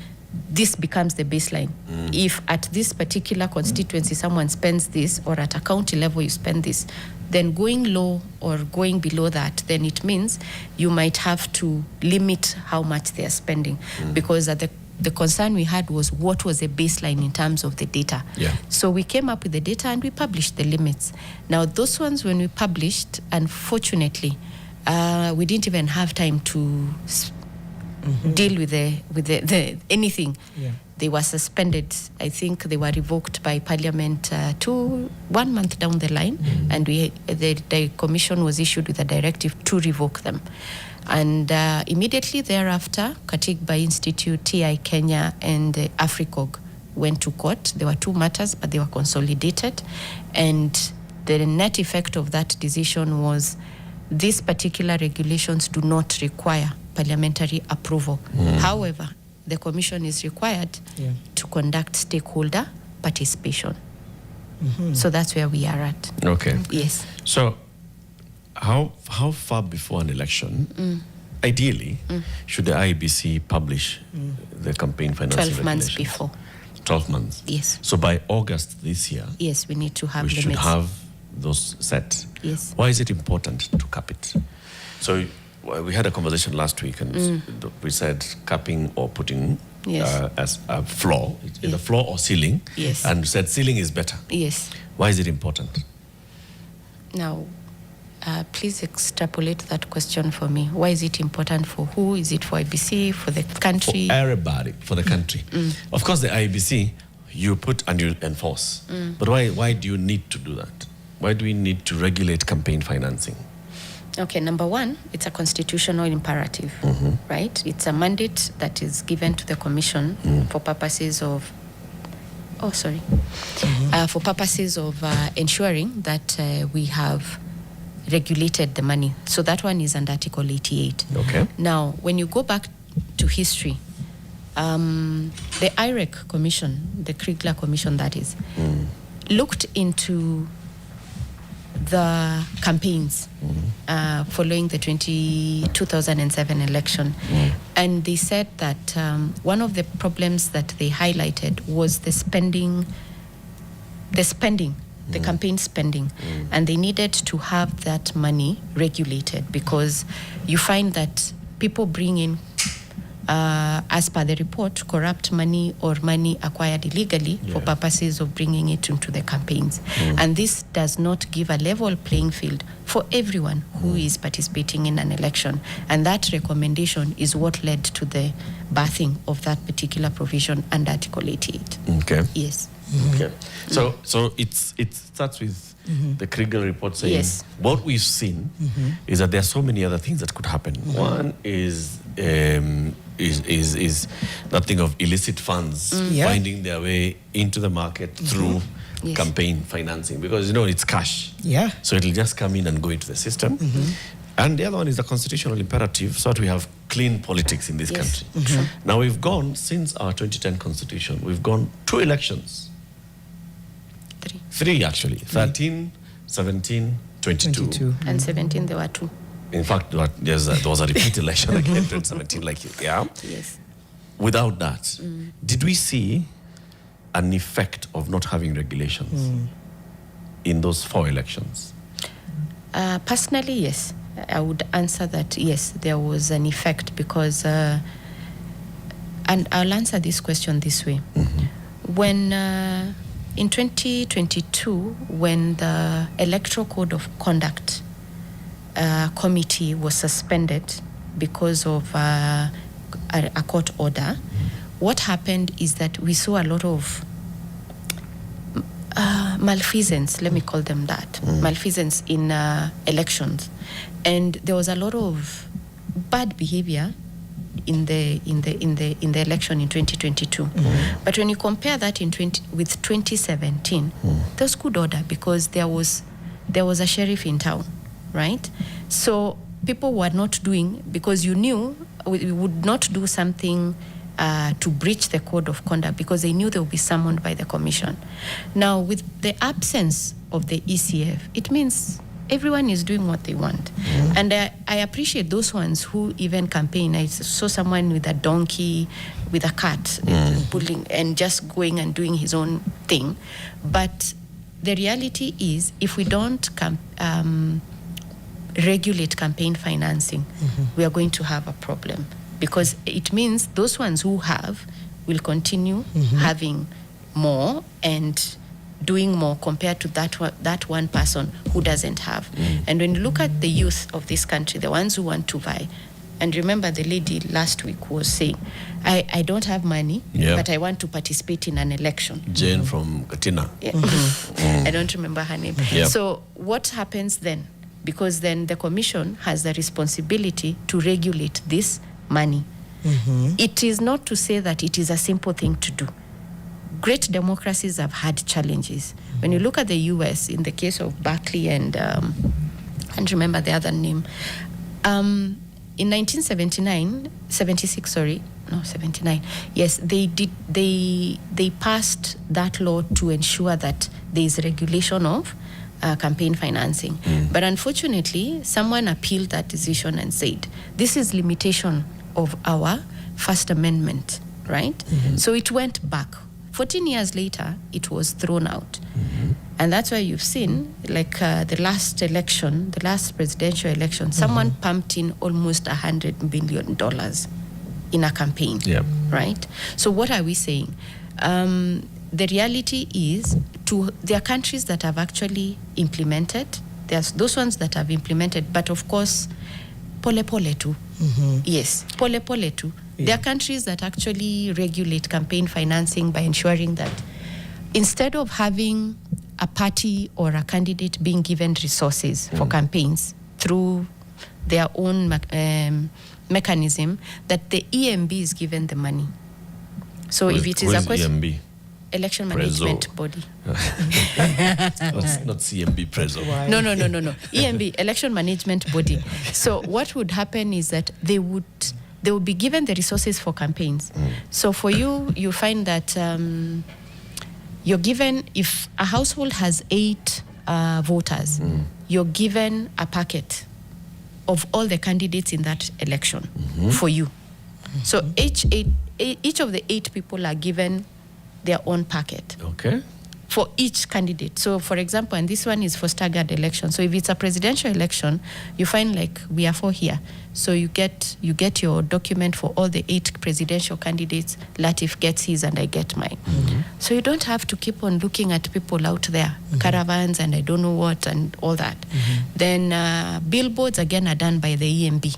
Speaker 2: this becomes the baseline. If at this particular constituency someone spends this, or at a county level you spend this, then going low or going below that, then it means you might have to limit how much they are spending, because the concern we had was what was the baseline in terms of the data. So we came up with the data and we published the limits. Now those ones, when we published, unfortunately, we didn't even have time to deal with the anything. They were suspended. I think they were revoked by Parliament 1 month down the line, and the Commission was issued with a directive to revoke them. And immediately thereafter, Katigba Institute, TI Kenya, and AFRICOG went to court. There were 2 matters, but they were consolidated. And the net effect of that decision was these particular regulations do not require parliamentary approval. However, the Commission is required to conduct stakeholder participation. So that's where we are at.
Speaker 1: Okay.
Speaker 2: Yes.
Speaker 1: So how far before an election, ideally, should the IEBC publish the campaign financing
Speaker 2: 12 months
Speaker 1: regulations?
Speaker 2: before.
Speaker 1: 12 months?
Speaker 2: Yes.
Speaker 1: So by August this year,
Speaker 2: Yes, we need to have
Speaker 1: we
Speaker 2: limits.
Speaker 1: should have those set.
Speaker 2: Yes.
Speaker 1: Why is it important to cap it? So we had a conversation last week, and we said capping or putting as a floor, either floor or ceiling, and we said ceiling is better.
Speaker 2: Yes.
Speaker 1: Why is it important?
Speaker 2: Now, please extrapolate that question for me. Why is it important? For who? Is it for IBC, for the country?
Speaker 1: For everybody, for the country. Of course, the IEBC, you put and you enforce. But why do you need to do that? Why do we need to regulate campaign financing?
Speaker 2: Okay, number one, it's a constitutional imperative, right? It's a mandate that is given to the Commission for purposes of, for purposes of ensuring that we have regulated the money. So that one is under Article 88.
Speaker 1: Okay.
Speaker 2: Now, when you go back to history, the IREC Commission, the Kriegler Commission that is, looked into the campaigns following the 2007 election. And they said that one of the problems that they highlighted was the campaign spending. And they needed to have that money regulated, because you find that people bring in, as per the report, corrupt money or money acquired illegally for purposes of bringing it into the campaigns. And this does not give a level playing field for everyone who is participating in an election. And that recommendation is what led to the birthing of that particular provision under Article 88.
Speaker 1: Okay.
Speaker 2: Yes.
Speaker 1: Okay. So it starts with the Kriegel report saying what we've seen is that there are so many other things that could happen. One is that thing of illicit funds finding their way into the market through campaign financing, because it's cash. So it'll just come in and go into the system. And the other one is the constitutional imperative, so that we have clean politics in this country. Now we've gone, since our 2010 constitution, we've gone 2 elections. 3 actually, 13, 17, 22.
Speaker 2: And 17, there were 2.
Speaker 1: In fact, there was a repeat election again in 2017,
Speaker 2: Yes.
Speaker 1: Without that, did we see an effect of not having regulations in those 4 elections?
Speaker 2: Personally, yes. I would answer that, yes, there was an effect because, and I'll answer this question this way. When, in 2022, when the Electoral Code of Conduct committee was suspended because of a court order, what happened is that we saw a lot of malfeasance, let me call them that, malfeasance in elections, and there was a lot of bad behavior in the election in 2022. But when you compare that with 2017, there was good order because there was a sheriff in town, right? So people were not doing, because you knew we would not do something to breach the code of conduct because they knew they would be summoned by the commission. Now, with the absence of the ECF, it means everyone is doing what they want. And I appreciate those ones who even campaign. I saw someone with a donkey, with a cat, pulling and just going and doing his own thing. But the reality is, if we don't regulate campaign financing, we are going to have a problem. Because it means those ones who have will continue having more and doing more compared to that one person who doesn't have. And when you look at the youth of this country, the ones who want to buy, and remember the lady last week was saying, I don't have money, but I want to participate in an election.
Speaker 1: Jane from Katina.
Speaker 2: I don't remember her name. So what happens then? Because then the commission has the responsibility to regulate this money. It is not to say that it is a simple thing to do. Great democracies have had challenges. When you look at the US, in the case of Berkeley and remember the other name, in 1979, yes, they passed that law to ensure that there is regulation of campaign financing. But unfortunately, someone appealed that decision and said, this is limitation of our First Amendment, right? So it went back. 14 years later, it was thrown out. And that's why you've seen, like the last election, the last presidential election, someone pumped in almost $100 billion in a campaign, right? So what are we saying? The reality is, there are countries that have actually implemented. There's those ones that have implemented, but of course, pole tu. Yes, pole tu. There are countries that actually regulate campaign financing by ensuring that instead of having a party or a candidate being given resources for campaigns through their own mechanism, that the EMB is given the money. So if it is a question...
Speaker 1: EMB?
Speaker 2: Election management body.
Speaker 1: Not CMB Prezo.
Speaker 2: No. EMB, election management body. So what would happen is that they would be given the resources for campaigns. So for you find that you're given, if a household has 8 voters, you're given a packet of all the candidates in that election for you. So each of the 8 people are given their own packet.
Speaker 1: Okay.
Speaker 2: For each candidate. So for example, and this one is for staggered election. So if it's a presidential election, you find like we are 4 here. So you get your document for all the 8 presidential candidates. Latif gets his and I get mine. So you don't have to keep on looking at people out there, caravans and I don't know what and all that. Then billboards again are done by the EMB.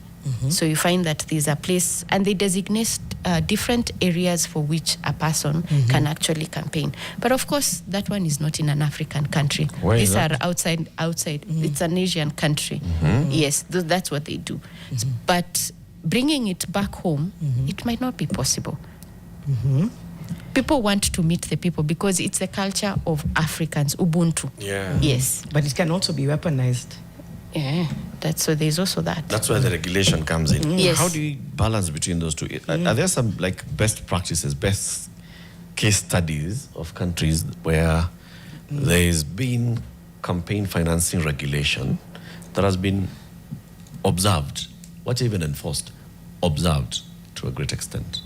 Speaker 2: So you find that there's a place, and they designate different areas for which a person can actually campaign. But of course, that one is not in an African country. These are outside. It's an Asian country. Yes, that's what they do. But bringing it back home, it might not be possible. People want to meet the people because it's the culture of Africans, Ubuntu. Yes.
Speaker 3: But it can also be weaponized.
Speaker 2: Yeah, so there's also that.
Speaker 1: That's where the regulation comes in.
Speaker 2: Yes.
Speaker 1: How do you balance between those two? Are there some like best practices, best case studies of countries where there's been campaign financing regulation that has been observed, not even enforced, observed to a great extent?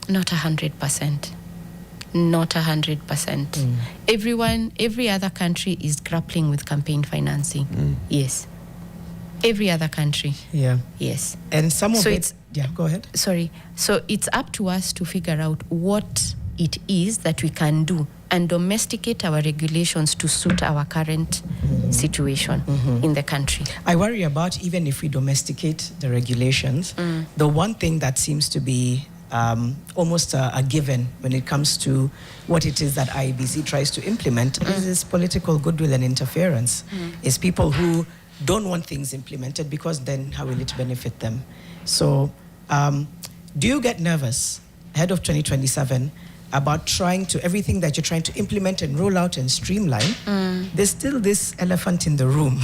Speaker 2: Not 100%. Not 100%. Every other country is grappling with campaign financing. Yes. Every other country.
Speaker 3: Yeah.
Speaker 2: Yes.
Speaker 3: And some of
Speaker 2: So
Speaker 3: it...
Speaker 2: it's...
Speaker 3: Yeah, go ahead.
Speaker 2: Sorry. So it's up to us to figure out what it is that we can do and domesticate our regulations to suit our current situation in the country.
Speaker 3: I worry about even if we domesticate the regulations, the one thing that seems to be almost a given when it comes to what it is that IEBC tries to implement is this political goodwill and interference. It's people who don't want things implemented because then how will it benefit them? So do you get nervous ahead of 2027 about trying to, everything that you're trying to implement and roll out and streamline, there's still this elephant in the room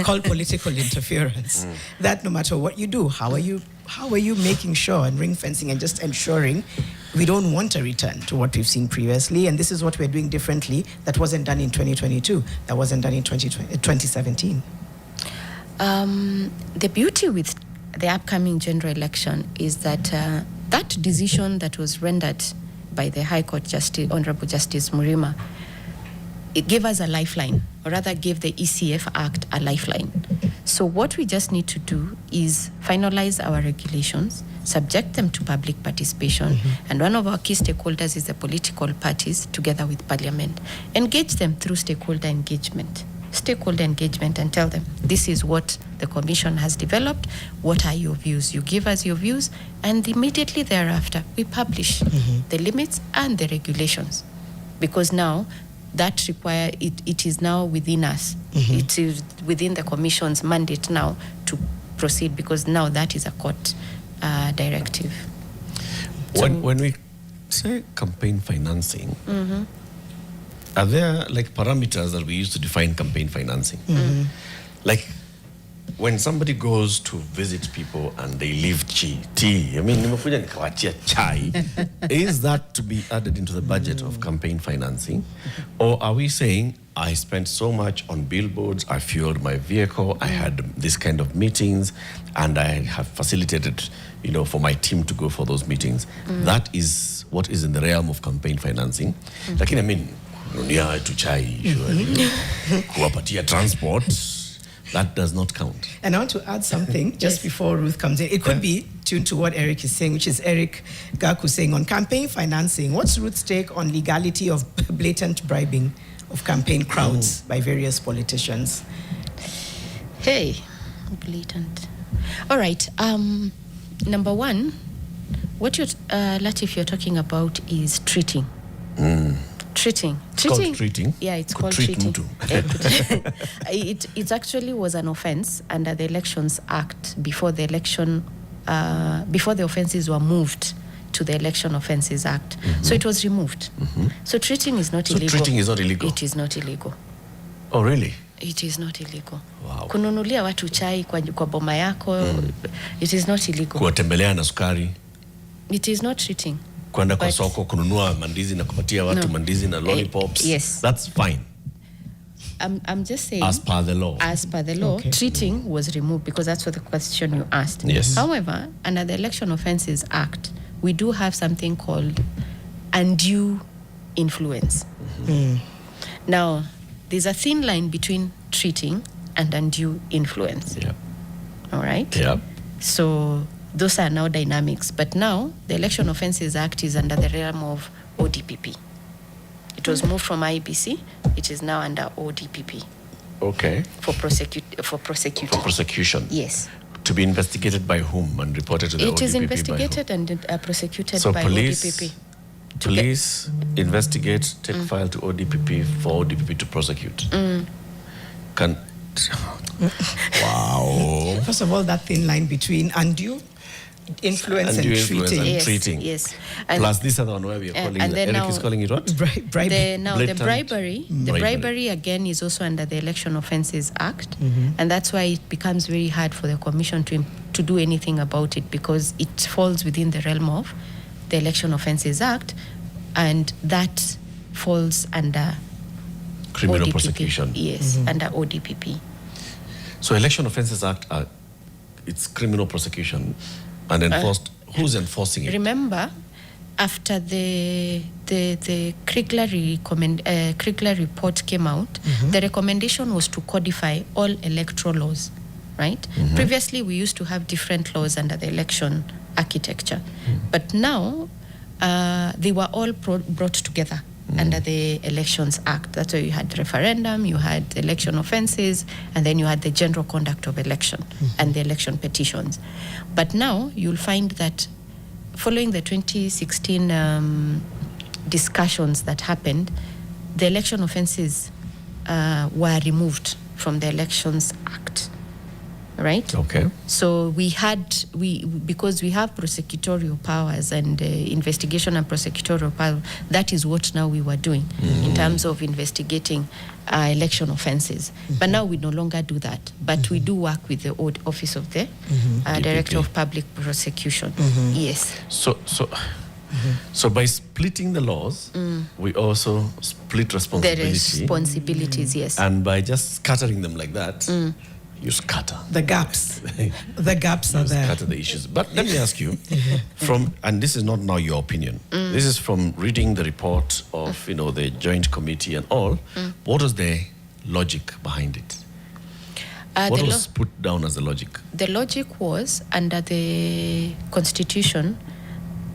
Speaker 3: called political interference. That no matter what you do, how are you making sure and ring fencing and just ensuring we don't want a return to what we've seen previously, and this is what we're doing differently that wasn't done in 2022, that wasn't done in 2017?
Speaker 2: The beauty with the upcoming general election is that that decision that was rendered by the High Court Justice, Honorable Justice Murima, it gave us a lifeline, or rather gave the ECF Act a lifeline. So what we just need to do is finalize our regulations, subject them to public participation, and one of our key stakeholders is the political parties, together with Parliament. Engage them through stakeholder engagement and tell them, this is what the Commission has developed, what are your views? You give us your views, and immediately thereafter, we publish the limits and the regulations. Because now, that it is now within us. It is within the Commission's mandate now to proceed, because now that is a court directive.
Speaker 1: When we say campaign financing, are there like parameters that we use to define campaign financing? Like when somebody goes to visit people and they leave tea, I mean, chai, is that to be added into the budget of campaign financing? Or are we saying, I spent so much on billboards, I fueled my vehicle, I had this kind of meetings, and I have facilitated, for my team to go for those meetings? That is what is in the realm of campaign financing. Like, I mean, to chai, kuwapatia transport, that does not count. And
Speaker 3: I want to add something just before Ruth comes in. It could be tuned to what Eric is saying, which is Eric Gaku saying on campaign financing. What's Ruth's take on legality of blatant bribing of campaign crowds by various politicians?
Speaker 2: Hey, blatant. All right. Number one, what Latif, you're talking about is treating. Treating.
Speaker 1: It's called treating.
Speaker 2: Yeah, it's
Speaker 1: Could
Speaker 2: called
Speaker 1: treat
Speaker 2: treating.
Speaker 1: Mtu.
Speaker 2: It actually was an offense under the Elections Act before the election, before the offenses were moved to the Election Offences Act. So it was removed. So treating is not illegal.
Speaker 1: Treating is not illegal.
Speaker 2: It is not illegal.
Speaker 1: Oh, really?
Speaker 2: It is not illegal.
Speaker 1: Wow.
Speaker 2: Kununulia watu chai kwa boma yako, it is not illegal.
Speaker 1: Kuwatembelea na sukari.
Speaker 2: It is not treating.
Speaker 1: Kwenda kwa soko kununua mandizi na kupatia watu mandizi na lollipops.
Speaker 2: Yes.
Speaker 1: That's fine.
Speaker 2: I'm just saying,
Speaker 1: as per the law.
Speaker 2: As per the law, treating was removed because that's what the question you asked.
Speaker 1: Yes.
Speaker 2: However, under the Election Offences Act, we do have something called undue influence. Now, there's a thin line between treating and undue influence.
Speaker 1: Yeah.
Speaker 2: All right?
Speaker 1: Yeah.
Speaker 2: So those are now dynamics. But now, the Election Offences Act is under the realm of ODPP. It was moved from IEBC. It is now under ODPP.
Speaker 1: Okay.
Speaker 2: For prosecution.
Speaker 1: For prosecution.
Speaker 2: Yes.
Speaker 1: To be investigated by whom and reported to the ODPP?
Speaker 2: It is investigated and prosecuted
Speaker 1: so
Speaker 2: by ODPP.
Speaker 1: Police investigate, take file to ODPP for ODPP to prosecute. Wow.
Speaker 3: First of all, that thin line between undue influence and treating.
Speaker 1: Treating.
Speaker 2: Yes.
Speaker 1: Plus this other one where we are calling it, Eric is calling it what?
Speaker 3: Bribery.
Speaker 2: The bribery again is also under the Election Offences Act, and that's why it becomes very hard for the Commission to do anything about it, because it falls within the realm of the Election Offences Act, and that falls under
Speaker 1: Criminal
Speaker 2: ODPP.
Speaker 1: prosecution.
Speaker 2: Yes, under ODPP.
Speaker 1: So Election Offences Act, it's criminal prosecution and enforced. Who's enforcing it?
Speaker 2: Remember, after the Kriegler report came out, the recommendation was to codify all electoral laws, right? Previously, we used to have different laws under the election architecture, but now they were all brought together under the Elections Act. That's why you had referendum, you had election offences, and then you had the general conduct of election and the election petitions. But now you'll find that following the 2016 discussions that happened, the election offences were removed from the Elections Act, right?
Speaker 1: Okay.
Speaker 2: So because we have prosecutorial powers and investigation and prosecutorial power, that is what now we were doing in terms of investigating election offences. But now we no longer do that. But we do work with the Office of the Director of Public Prosecution. Yes.
Speaker 1: So by splitting the laws, we also split responsibility.
Speaker 2: The responsibilities, yes.
Speaker 1: And by just scattering them like that, you scatter.
Speaker 3: The gaps. The gaps are there.
Speaker 1: Scatter the issues. But let me ask you, and this is not now your opinion, this is from reading the report of the Joint Committee and all, what was the logic behind it? What was put down as the logic?
Speaker 2: The logic was, under the Constitution,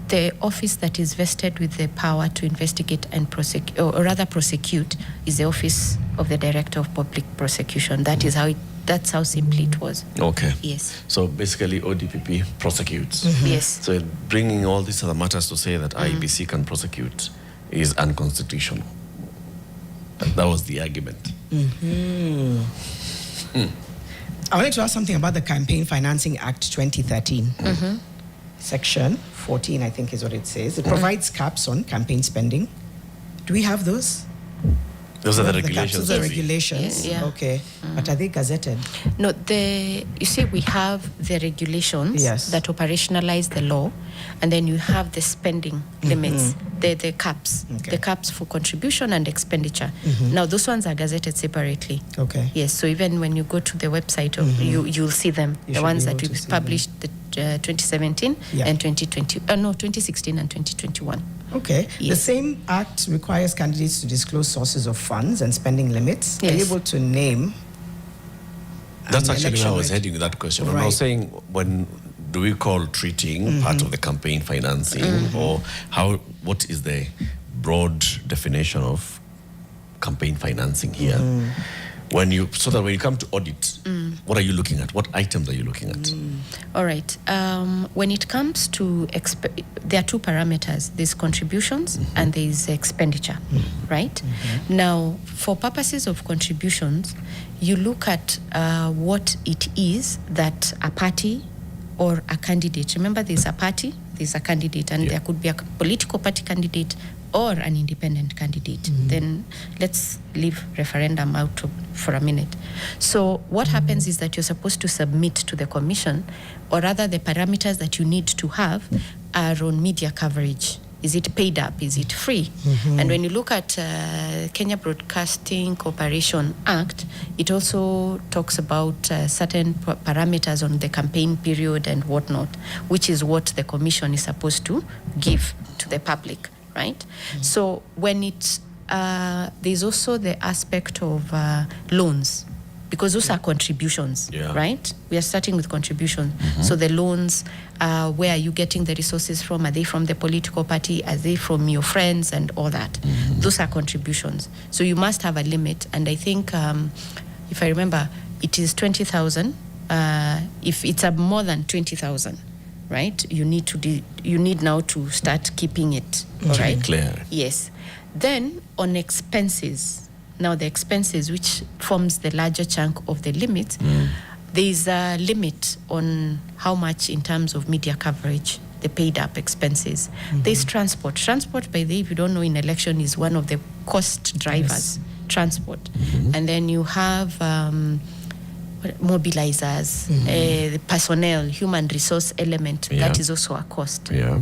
Speaker 2: the office that is vested with the power to investigate and prosecute, or rather prosecute, is the Office of the Director of Public Prosecution. That's how simply it was.
Speaker 1: Okay.
Speaker 2: Yes.
Speaker 1: So basically ODPP prosecutes.
Speaker 2: Yes.
Speaker 1: So bringing all these other matters to say that IEBC can prosecute is unconstitutional. That was the argument.
Speaker 3: I wanted to ask something about the Campaign Financing Act 2013. Section 14, I think is what it says. It provides caps on campaign spending. Do we have those?
Speaker 1: Those are the regulations.
Speaker 3: Those are regulations.
Speaker 2: Yeah.
Speaker 3: Okay. But are they gazetted?
Speaker 2: No, you see, we have the regulations that operationalize the law, and then you have the spending limits, the caps, the caps for contribution and expenditure. Now, those ones are gazetted separately.
Speaker 3: Okay.
Speaker 2: Yes, so even when you go to the website, you'll see them, the ones that we published, the 2017 and 2016 and 2021.
Speaker 3: Okay.
Speaker 2: Yes.
Speaker 3: The same act requires candidates to disclose sources of funds and spending limits.
Speaker 2: Yes.
Speaker 3: Are you able to name?
Speaker 1: That's actually where I was heading with that question.
Speaker 3: Right.
Speaker 1: I was saying, when do we call treating part of the campaign financing, or what is the broad definition of campaign financing here? So that when you come to audit, what are you looking at? What items are you looking at?
Speaker 2: All right. When it comes to, there are two parameters. There's contributions and there's expenditure, right? Now, for purposes of contributions, you look at what it is that a party or a candidate, remember there's a party, there's a candidate, and there could be a political party candidate or an independent candidate. Then let's leave referendum out for a minute. So what happens is that you're supposed to submit to the commission, or rather the parameters that you need to have are on media coverage. Is it paid up? Is it free? And when you look at Kenya Broadcasting Corporation Act, it also talks about certain parameters on the campaign period and whatnot, which is what the commission is supposed to give to the public. Right? So when there's also the aspect of loans, because those are contributions, right? We are starting with contribution. So the loans, where are you getting the resources from? Are they from the political party? Are they from your friends and all that? Those are contributions. So you must have a limit. And I think, if I remember, it is 20,000. If it's more than 20,000, right? You need now to start keeping it. All right.
Speaker 1: Clear.
Speaker 2: Yes. Then on expenses, now the expenses, which forms the larger chunk of the limit, there is a limit on how much in terms of media coverage, the paid up expenses. There's transport. Transport, by the way, if you don't know, in election is one of the cost drivers. Transport. And then you have mobilizers, the personnel, human resource element, that is also a cost.
Speaker 1: Yeah.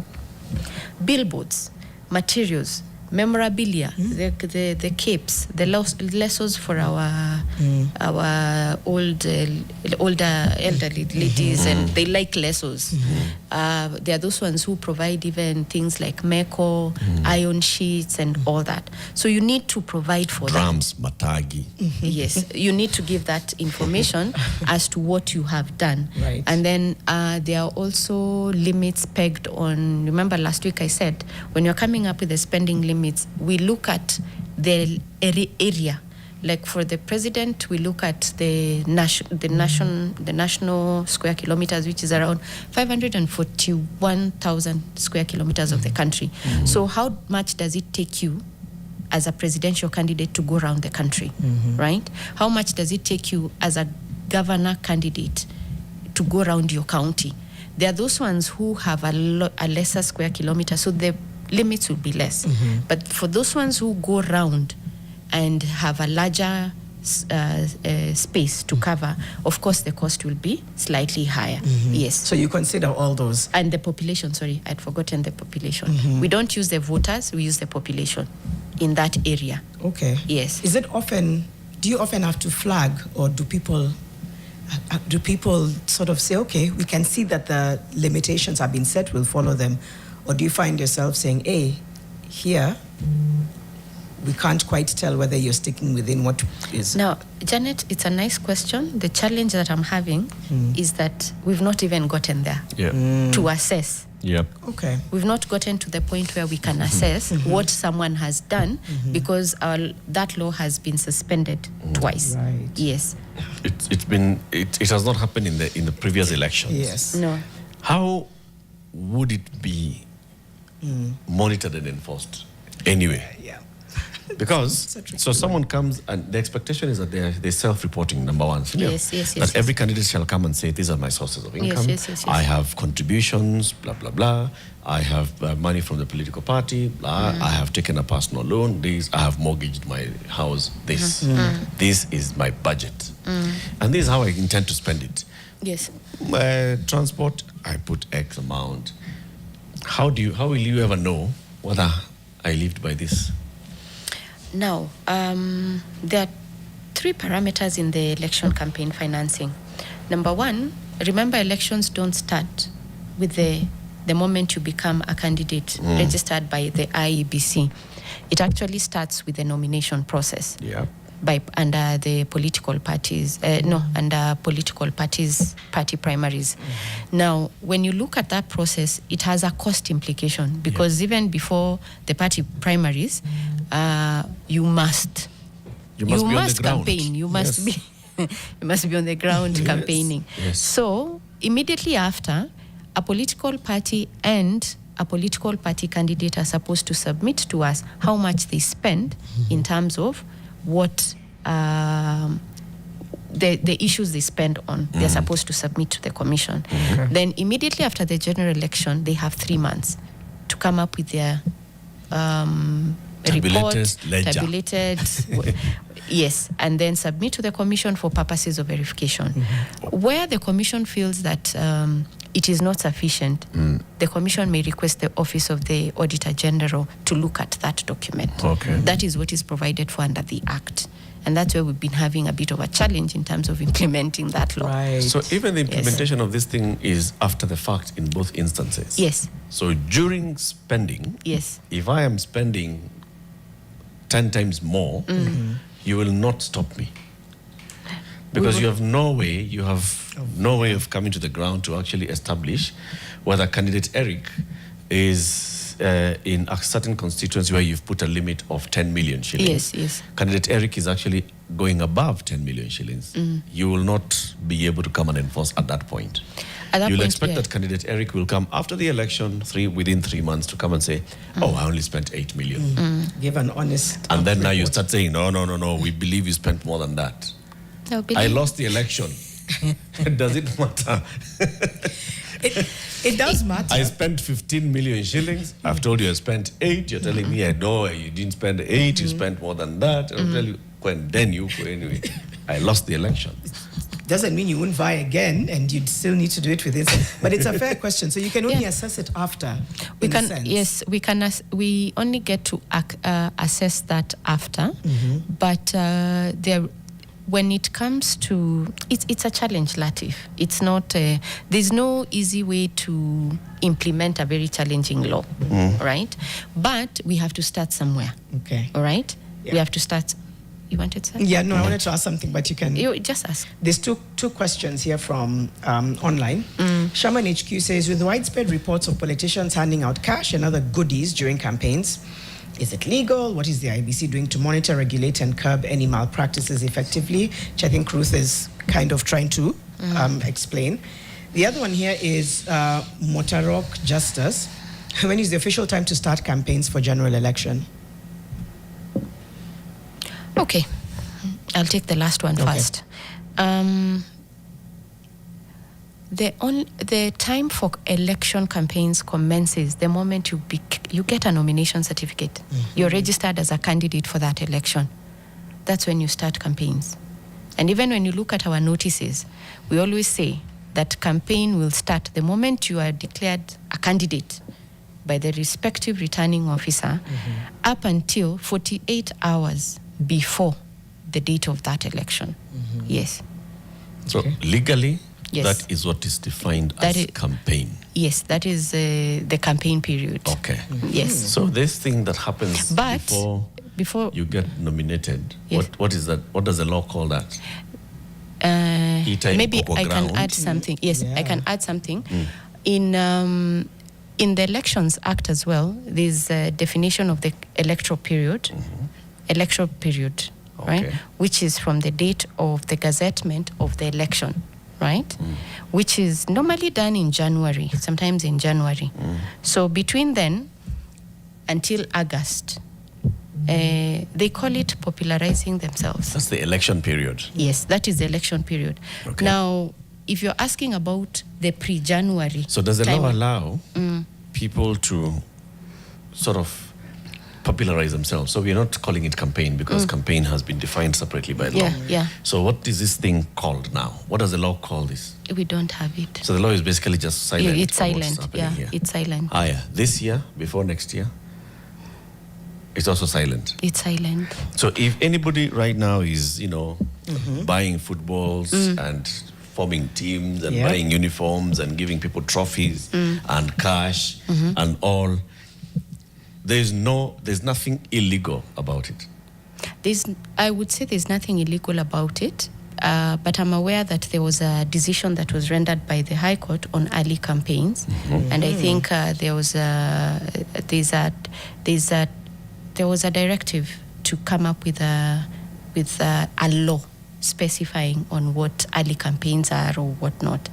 Speaker 2: Billboards, materials, memorabilia, the capes, the lessons for our older elderly ladies, and they like lessons. There are those ones who provide even things like meko, iron sheets, and all that. So you need to provide for
Speaker 1: drums, matagi.
Speaker 2: Yes, you need to give that information as to what you have done.
Speaker 3: Right.
Speaker 2: And then there are also limits pegged on, remember last week I said, when you're coming up with the spending limits, we look at the area. Like for the president, we look at the national square kilometers, which is around 541,000 square kilometers of the country. So how much does it take you as a presidential candidate to go around the country, right? How much does it take you as a governor candidate to go around your county? There are those ones who have a lesser square kilometer, so the limits will be less. But for those ones who go around and have a larger space to cover, of course the cost will be slightly higher. Yes.
Speaker 3: So you consider all those.
Speaker 2: And the population, sorry, I'd forgotten the population. We don't use the voters, we use the population in that area.
Speaker 3: Okay.
Speaker 2: Yes.
Speaker 3: Do you often have to flag, or do people sort of say, okay, we can see that the limitations have been set, we'll follow them? Or do you find yourself saying, hey, here, we can't quite tell whether you're sticking within what is?
Speaker 2: Now, Janet, it's a nice question. The challenge that I'm having is that we've not even gotten there to assess.
Speaker 1: Yep.
Speaker 3: Okay.
Speaker 2: We've not gotten to the point where we can assess what someone has done because that law has been suspended twice.
Speaker 3: Right.
Speaker 2: Yes.
Speaker 1: It has not happened in the previous elections.
Speaker 3: Yes.
Speaker 2: No.
Speaker 1: How would it be monitored and enforced anyway?
Speaker 3: Yeah.
Speaker 1: Because so someone comes and the expectation is that they're self-reporting, number one. So
Speaker 2: Yes.
Speaker 1: that every candidate shall come and say, these are my sources of income.
Speaker 2: Yes.
Speaker 1: I have contributions, blah, blah, blah. I have money from the political party, blah. I have taken a personal loan, this. I have mortgaged my house, this. This is my budget. And this is how I intend to spend it.
Speaker 2: Yes.
Speaker 1: Transport, I put X amount. How will you ever know whether I lived by this?
Speaker 2: Now, there are 3 parameters in the election campaign financing. Number one, remember elections don't start with the moment you become a candidate registered by the IEBC. It actually starts with the nomination process.
Speaker 1: Yeah.
Speaker 2: Under the political parties, party primaries. Now, when you look at that process, it has a cost implication because even before the party primaries, you must
Speaker 1: be on the ground.
Speaker 2: campaign. You must be you must be on the ground campaigning.
Speaker 1: Yes.
Speaker 2: So immediately after, a political party and a political party candidate are supposed to submit to us how much they spend in terms of what the issues they spend on. They're supposed to submit to the commission. Then immediately after the general election, they have 3 months to come up with their report, tabulated, yes, and then submit to the commission for purposes of verification. Where the commission feels that it is not sufficient, the commission may request the Office of the Auditor General to look at that document.
Speaker 1: Okay.
Speaker 2: That is what is provided for under the Act. And that's where we've been having a bit of a challenge in terms of implementing that law.
Speaker 3: Right.
Speaker 1: So even the implementation of this thing is after the fact in both instances.
Speaker 2: Yes.
Speaker 1: So during spending,
Speaker 2: Yes.
Speaker 1: if I am spending 10 times more, you will not stop me. Because you have no way of coming to the ground to actually establish whether candidate Eric is in a certain constituency where you've put a limit of 10 million shillings.
Speaker 2: Yes.
Speaker 1: Candidate Eric is actually going above 10 million shillings. You will not be able to come and enforce at that point. You'll expect that candidate Eric will come after the election within 3 months to come and say, oh, I only spent 8 million.
Speaker 3: Give an honest
Speaker 1: And then now you
Speaker 3: report.
Speaker 1: start saying, no, we believe you spent more than that. I lost the election. Does it matter?
Speaker 3: It does matter.
Speaker 1: I spent 15 million shillings. I've told you I spent 8. You're telling me, I know you didn't spend 8. You spent more than that. I'll tell you, then you go anyway. I lost the election.
Speaker 3: doesn't mean you won't vie again, and you'd still need to do it within. But it's a fair question. So you can only assess it after.
Speaker 2: We can, yes, we can. We only get to assess that after. But when it comes to, it's a challenge, Latif. It's not. There's no easy way to implement a very challenging law, right? But we have to start somewhere.
Speaker 3: Okay.
Speaker 2: All right. Yeah. We have to start. You wanted to say?
Speaker 3: Yeah, no, I wanted to ask something, but you can...
Speaker 2: You just ask.
Speaker 3: There's two questions here from online. Shaman HQ says, with widespread reports of politicians handing out cash and other goodies during campaigns, is it legal? What is the IEBC doing to monitor, regulate, and curb any malpractices effectively? Which I think Ruth is kind of trying to explain. The other one here is Motarok Justice. When is the official time to start campaigns for general election?
Speaker 2: Okay, I'll take the last one first. The time for election campaigns commences the moment you get a nomination certificate. You're registered as a candidate for that election. That's when you start campaigns. And even when you look at our notices, we always say that campaign will start the moment you are declared a candidate by the respective returning officer up until 48 hours before the date of that election. Yes.
Speaker 1: So legally,
Speaker 2: yes,
Speaker 1: that is what is defined as campaign.
Speaker 2: Yes, that is the campaign period.
Speaker 1: Okay.
Speaker 2: Yes.
Speaker 1: So this thing that happens before you get nominated,
Speaker 2: yes,
Speaker 1: what is that? What does the law call that?
Speaker 2: Maybe I can add something. Yes, I can add something. In the Elections Act as well, there's a definition of the electoral period. Electoral period, right? Which is from the date of the gazettement of the election, right? Which is normally done in January, sometimes in January. So between then until August, they call it popularizing themselves.
Speaker 1: That's the election period.
Speaker 2: Yes, that is the election period.
Speaker 1: Okay.
Speaker 2: Now, if you're asking about the pre-January,
Speaker 1: so does the law allow people to sort of popularize themselves? So we're not calling it campaign because campaign has been defined separately by law.
Speaker 2: Yeah.
Speaker 1: So what is this thing called now? What does the law call this?
Speaker 2: We don't have it.
Speaker 1: So the law is basically just silent.
Speaker 2: It's silent. Yeah,
Speaker 1: here.
Speaker 2: it's silent.
Speaker 1: This year, before next year, it's also silent.
Speaker 2: It's silent.
Speaker 1: So if anybody right now is, buying footballs and forming teams and buying uniforms and giving people trophies and cash and all, there's nothing illegal about it.
Speaker 2: I would say there's nothing illegal about it, but I'm aware that there was a decision that was rendered by the High Court on early campaigns, and I think there was a directive to come up with a law specifying on what early campaigns are or whatnot.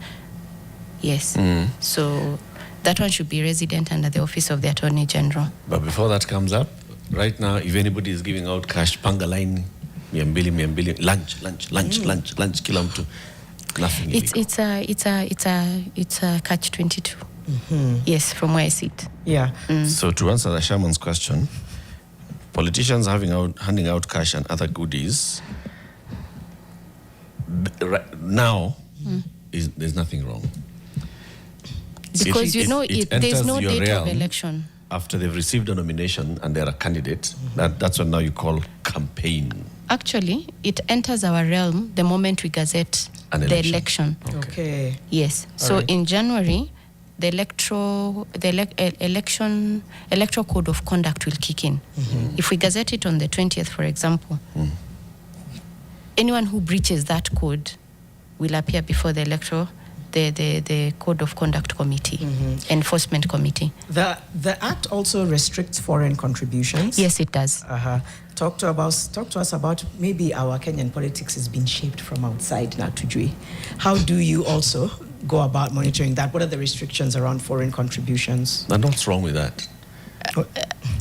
Speaker 2: Yes. So that one should be resident under the Office of the Attorney General.
Speaker 1: But before that comes up, right now, if anybody is giving out cash, panga line, miambili, lunch, kila mtu, nothing illegal.
Speaker 2: It's a catch-22. Yes, from where I sit.
Speaker 3: Yeah.
Speaker 1: So to answer the shaman's question, politicians handing out cash and other goodies now there's nothing wrong.
Speaker 2: Because there's no date of election.
Speaker 1: After they've received a nomination and they're a candidate, that's what now you call campaign.
Speaker 2: Actually, it enters our realm the moment we gazette the election.
Speaker 3: Okay.
Speaker 2: Yes. So in January, the electoral code of conduct will kick in. If we gazette it on the 20th, for example, anyone who breaches that code will appear before the the Code of Conduct Committee, Enforcement Committee.
Speaker 3: The Act also restricts foreign contributions.
Speaker 2: Yes, it does.
Speaker 3: Talk to us about maybe our Kenyan politics has been shaped from outside now, Tujui. How do you also go about monitoring that? What are the restrictions around foreign contributions?
Speaker 1: And what's wrong with that?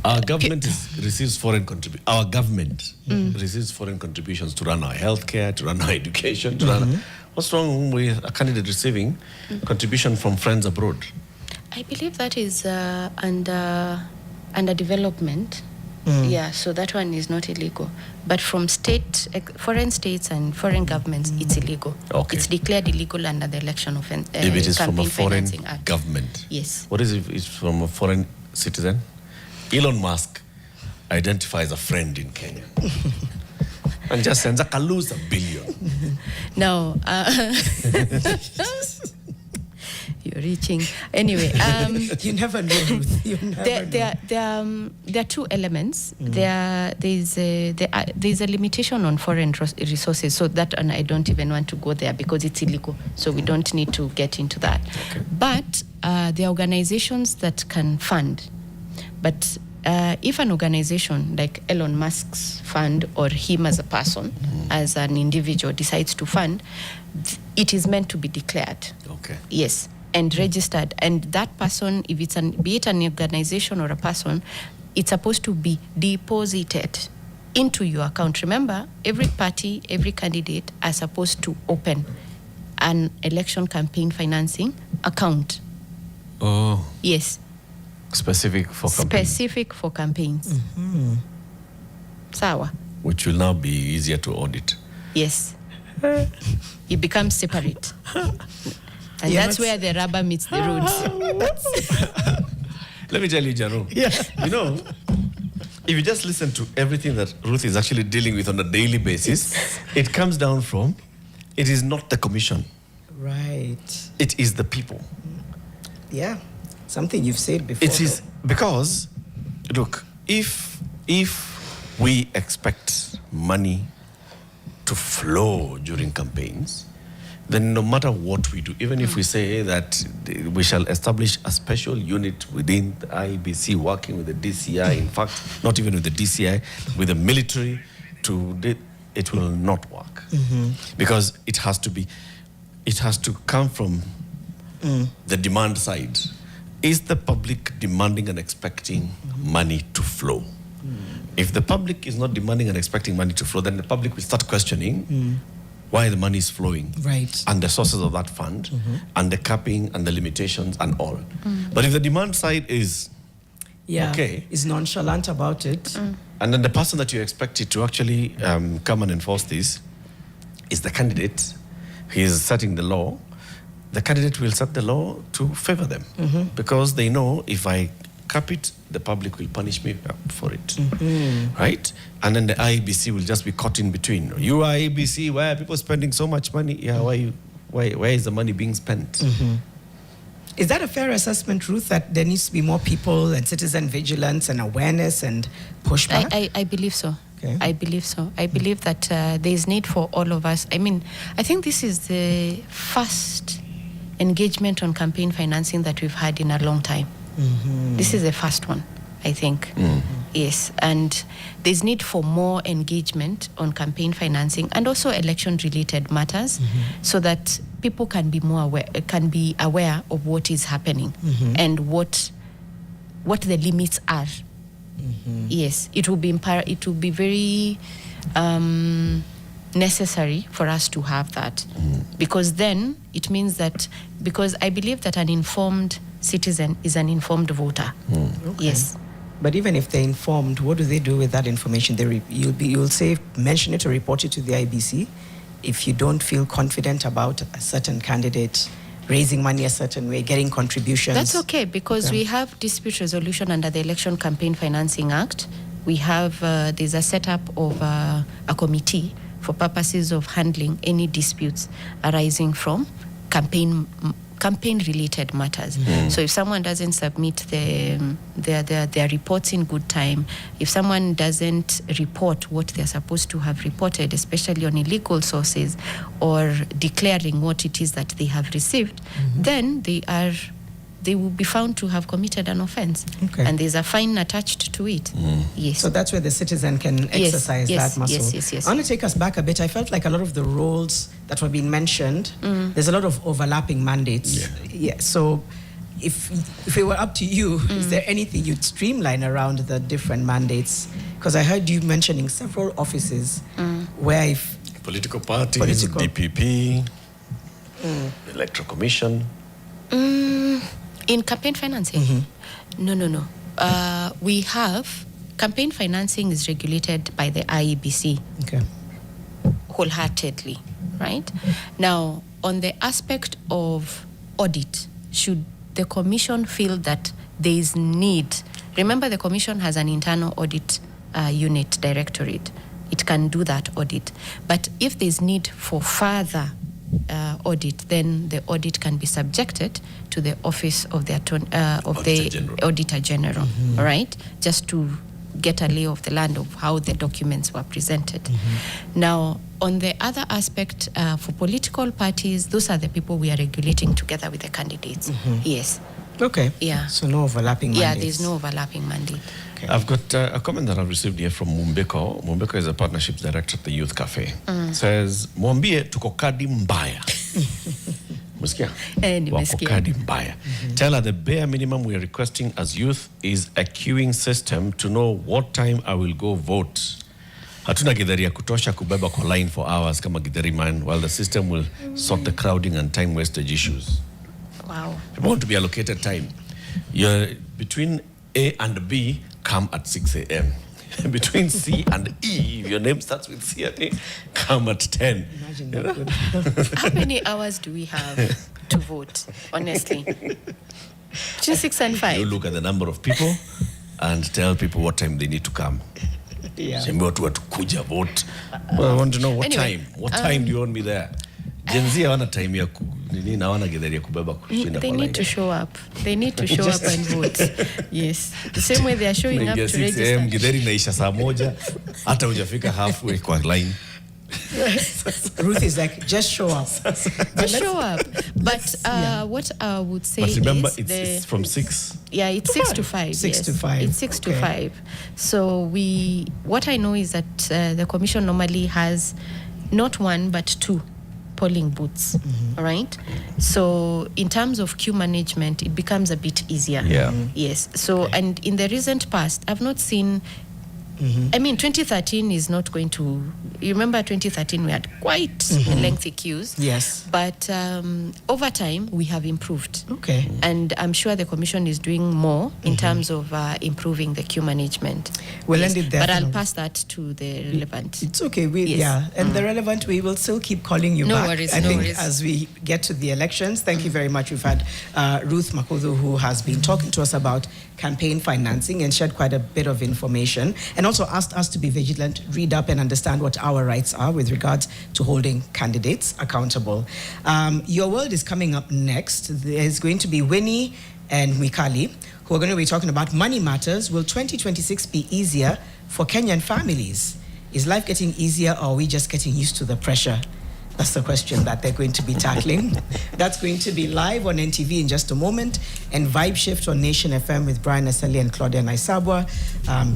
Speaker 1: Our government receives foreign contributions. Our government receives foreign contributions to run our healthcare, to run our education, to run. What's wrong with a candidate receiving contribution from friends abroad?
Speaker 2: I believe that is under development. Yeah, so that one is not illegal. But from foreign states and foreign governments, it's illegal.
Speaker 1: Okay.
Speaker 2: It's declared illegal under the Election Offense
Speaker 1: If it is from a
Speaker 2: Campaign
Speaker 1: foreign
Speaker 2: Financing Act.
Speaker 1: government.
Speaker 2: Yes.
Speaker 1: What is it? It's from a foreign citizen? Elon Musk identifies a friend in Kenya and just sends a $1 billion.
Speaker 2: Now, you're reaching. Anyway,
Speaker 3: You never know, Ruth. You never know.
Speaker 2: there are two elements. There's a limitation on foreign resources, so that, and I don't even want to go there because it's illegal. So we don't need to get into that.
Speaker 1: Okay.
Speaker 2: But there are organizations that can fund. But if an organization like Elon Musk's fund or him as a person, as an individual decides to fund, it is meant to be declared.
Speaker 1: Okay.
Speaker 2: Yes, and registered. And that person, if it's be it an organization or a person, it's supposed to be deposited into your account. Remember, every party, every candidate are supposed to open an election campaign financing account.
Speaker 1: Oh.
Speaker 2: Yes.
Speaker 1: Specific for campaigns.
Speaker 2: Specific for campaigns. Sawa.
Speaker 1: Which will now be easier to audit.
Speaker 2: Yes. It becomes separate. And
Speaker 3: Yeah,
Speaker 2: that's where the rubber meets the road.
Speaker 1: Let me tell you, Janu.
Speaker 3: Yeah.
Speaker 1: You know, if you just listen to everything that Ruth is actually dealing with on a daily basis, it comes down from, it is not the commission.
Speaker 3: Right.
Speaker 1: It is the people.
Speaker 3: Yeah. Something you've said before.
Speaker 1: It is because, look, if we expect money to flow during campaigns, then no matter what we do, even if we say that we shall establish a special unit within the IEBC working with the DCI, in fact, not even with the DCI, with the military, it will not work. Because it has to come from the demand side. Is the public demanding and expecting money to flow? If the public is not demanding and expecting money to flow, then the public will start questioning why the money is flowing.
Speaker 3: Right.
Speaker 1: And the sources of that fund, and the capping and the limitations and all. But if the demand side is okay,
Speaker 3: is nonchalant about it.
Speaker 1: and then the person that you expected to actually come and enforce this is the candidate, he is setting the law. The candidate will set the law to favor them because they know if I cap it, the public will punish me for it, right? And then the IEBC will just be caught in between. You IEBC, why are people spending so much money? Yeah, why is the money being spent?
Speaker 3: Is that a fair assessment, Ruth, that there needs to be more people and citizen vigilance and awareness and pushback?
Speaker 2: I believe so.
Speaker 3: Okay.
Speaker 2: I believe so. I believe that there is need for all of us. I mean, I think this is the first engagement on campaign financing that we've had in a long time. This is the first one, I think. Yes, and there's need for more engagement on campaign financing and also election-related matters, so that people can be aware of what is happening and what the limits are. Yes, it will be very necessary for us to have that, because then it means that, because I believe that an informed citizen is an informed voter.
Speaker 3: Okay.
Speaker 2: Yes.
Speaker 3: But even if they're informed, what do they do with that information? You'll say, mention it or report it to the IBC if you don't feel confident about a certain candidate raising money a certain way, getting contributions.
Speaker 2: That's okay, because we have dispute resolution under the Election Campaign Financing Act. We have, there's a setup of a committee for purposes of handling any disputes arising from campaign-related matters. So if someone doesn't submit their reports in good time, if someone doesn't report what they're supposed to have reported, especially on illegal sources, or declaring what it is that they have received, then they will be found to have committed an offense.
Speaker 3: Okay.
Speaker 2: And there's a fine attached to it. Yes.
Speaker 3: So that's where the citizen can exercise that muscle.
Speaker 2: Yes.
Speaker 3: I want to take us back a bit. I felt like a lot of the roles that were being mentioned, there's a lot of overlapping mandates. Yeah. So if it were up to you, is there anything you'd streamline around the different mandates? Because I heard you mentioning several offices where if
Speaker 1: Political parties, DPP, Electoral Commission.
Speaker 2: In campaign financing? No. We have campaign financing is regulated by the IEBC.
Speaker 3: Okay.
Speaker 2: Wholeheartedly, right? Now, on the aspect of audit, should the commission feel that there is need, remember the commission has an internal audit unit directorate. It can do that audit. But if there's need for further audit, then the audit can be subjected to the office of the Auditor General, all right? Just to get a lay of the land of how the documents were presented. Now, on the other aspect, for political parties, those are the people we are regulating together with the candidates. Yes.
Speaker 3: Okay.
Speaker 2: Yeah.
Speaker 3: So no overlapping mandates.
Speaker 2: Yeah, there's no overlapping mandate.
Speaker 3: Okay.
Speaker 1: I've got a comment that I've received here from Mumbeko. Mumbeko is a partnerships director at the Youth Cafe. Says, mwambie tuko kadi mbaya. Musikia?
Speaker 2: Nimesikia.
Speaker 1: Wako kadi mbaya. Tell her the bare minimum we are requesting as youth is a queuing system to know what time I will go vote. Hatuna githeri ya kutosha kubeba kwa line for hours kama githeri man, while the system will sort the crowding and time wastage issues.
Speaker 2: Wow.
Speaker 1: If you want to be allocated time, you're between A and B, come at 6 a.m. Between C and E, if your name starts with C and E, come at 10.
Speaker 3: Imagine that.
Speaker 2: How many hours do we have to vote, honestly? Between 6 and 5.
Speaker 1: You look at the number of people and tell people what time they need to come.
Speaker 3: Yeah.
Speaker 1: Well, I want to know what
Speaker 2: Anyway,
Speaker 1: time. What time do you want me there? Gen Z hawana time ya nini na hawana githeri ya kubeba kushinda
Speaker 2: They
Speaker 1: kwa
Speaker 2: need
Speaker 1: line.
Speaker 2: to show up. They need to show up and vote. Yes. The same way they are showing up to
Speaker 1: Unaingia 6 a.m.
Speaker 2: register.
Speaker 1: githeri inaisha saa moja hata hujafika halfway kwa line.
Speaker 3: Ruth is like, just show up.
Speaker 2: Just show up. But what I would say
Speaker 1: But remember,
Speaker 2: is
Speaker 1: it's from 6.
Speaker 2: Yeah, it's 6 to 5.
Speaker 3: 6
Speaker 2: yes.
Speaker 3: to 5.
Speaker 2: It's 6 to
Speaker 3: Okay.
Speaker 2: 5. So what I know is that the commission normally has not one but 2 polling booths. All right. So in terms of queue management, it becomes a bit easier.
Speaker 1: Yeah.
Speaker 2: Yes. So and in the recent past, I've not seen. I mean, 2013 is not going to. You remember 2013, we had quite lengthy queues.
Speaker 3: Yes.
Speaker 2: But over time, we have improved.
Speaker 3: Okay.
Speaker 2: And I'm sure the commission is doing more in terms of improving the queue management.
Speaker 3: We'll end it there.
Speaker 2: But I'll pass that to the relevant.
Speaker 3: It's okay.
Speaker 2: Yes.
Speaker 3: Yeah. And the relevant, we will still keep calling you
Speaker 2: No
Speaker 3: back.
Speaker 2: worries,
Speaker 3: I
Speaker 2: no
Speaker 3: think
Speaker 2: worries.
Speaker 3: as we get to the elections. Thank you very much. We've had Ruth Makuthu, who has been talking to us about campaign financing and shared quite a bit of information, and also asked us to be vigilant, read up and understand what our rights are with regards to holding candidates accountable. Your World is coming up next. There's going to be Winnie and Mikali, who are going to be talking about money matters. Will 2026 be easier for Kenyan families? Is life getting easier, or are we just getting used to the pressure? That's the question that they're going to be tackling. That's going to be live on NTV in just a moment, and Vibe Shift on Nation FM with Brian Aseli and Claudia Naisabwa.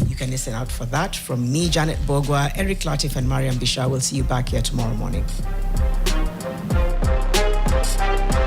Speaker 3: You can listen out for that. From me, Janet Bogwa, Eric Latif, and Mariam Bisha. We'll see you back here tomorrow morning.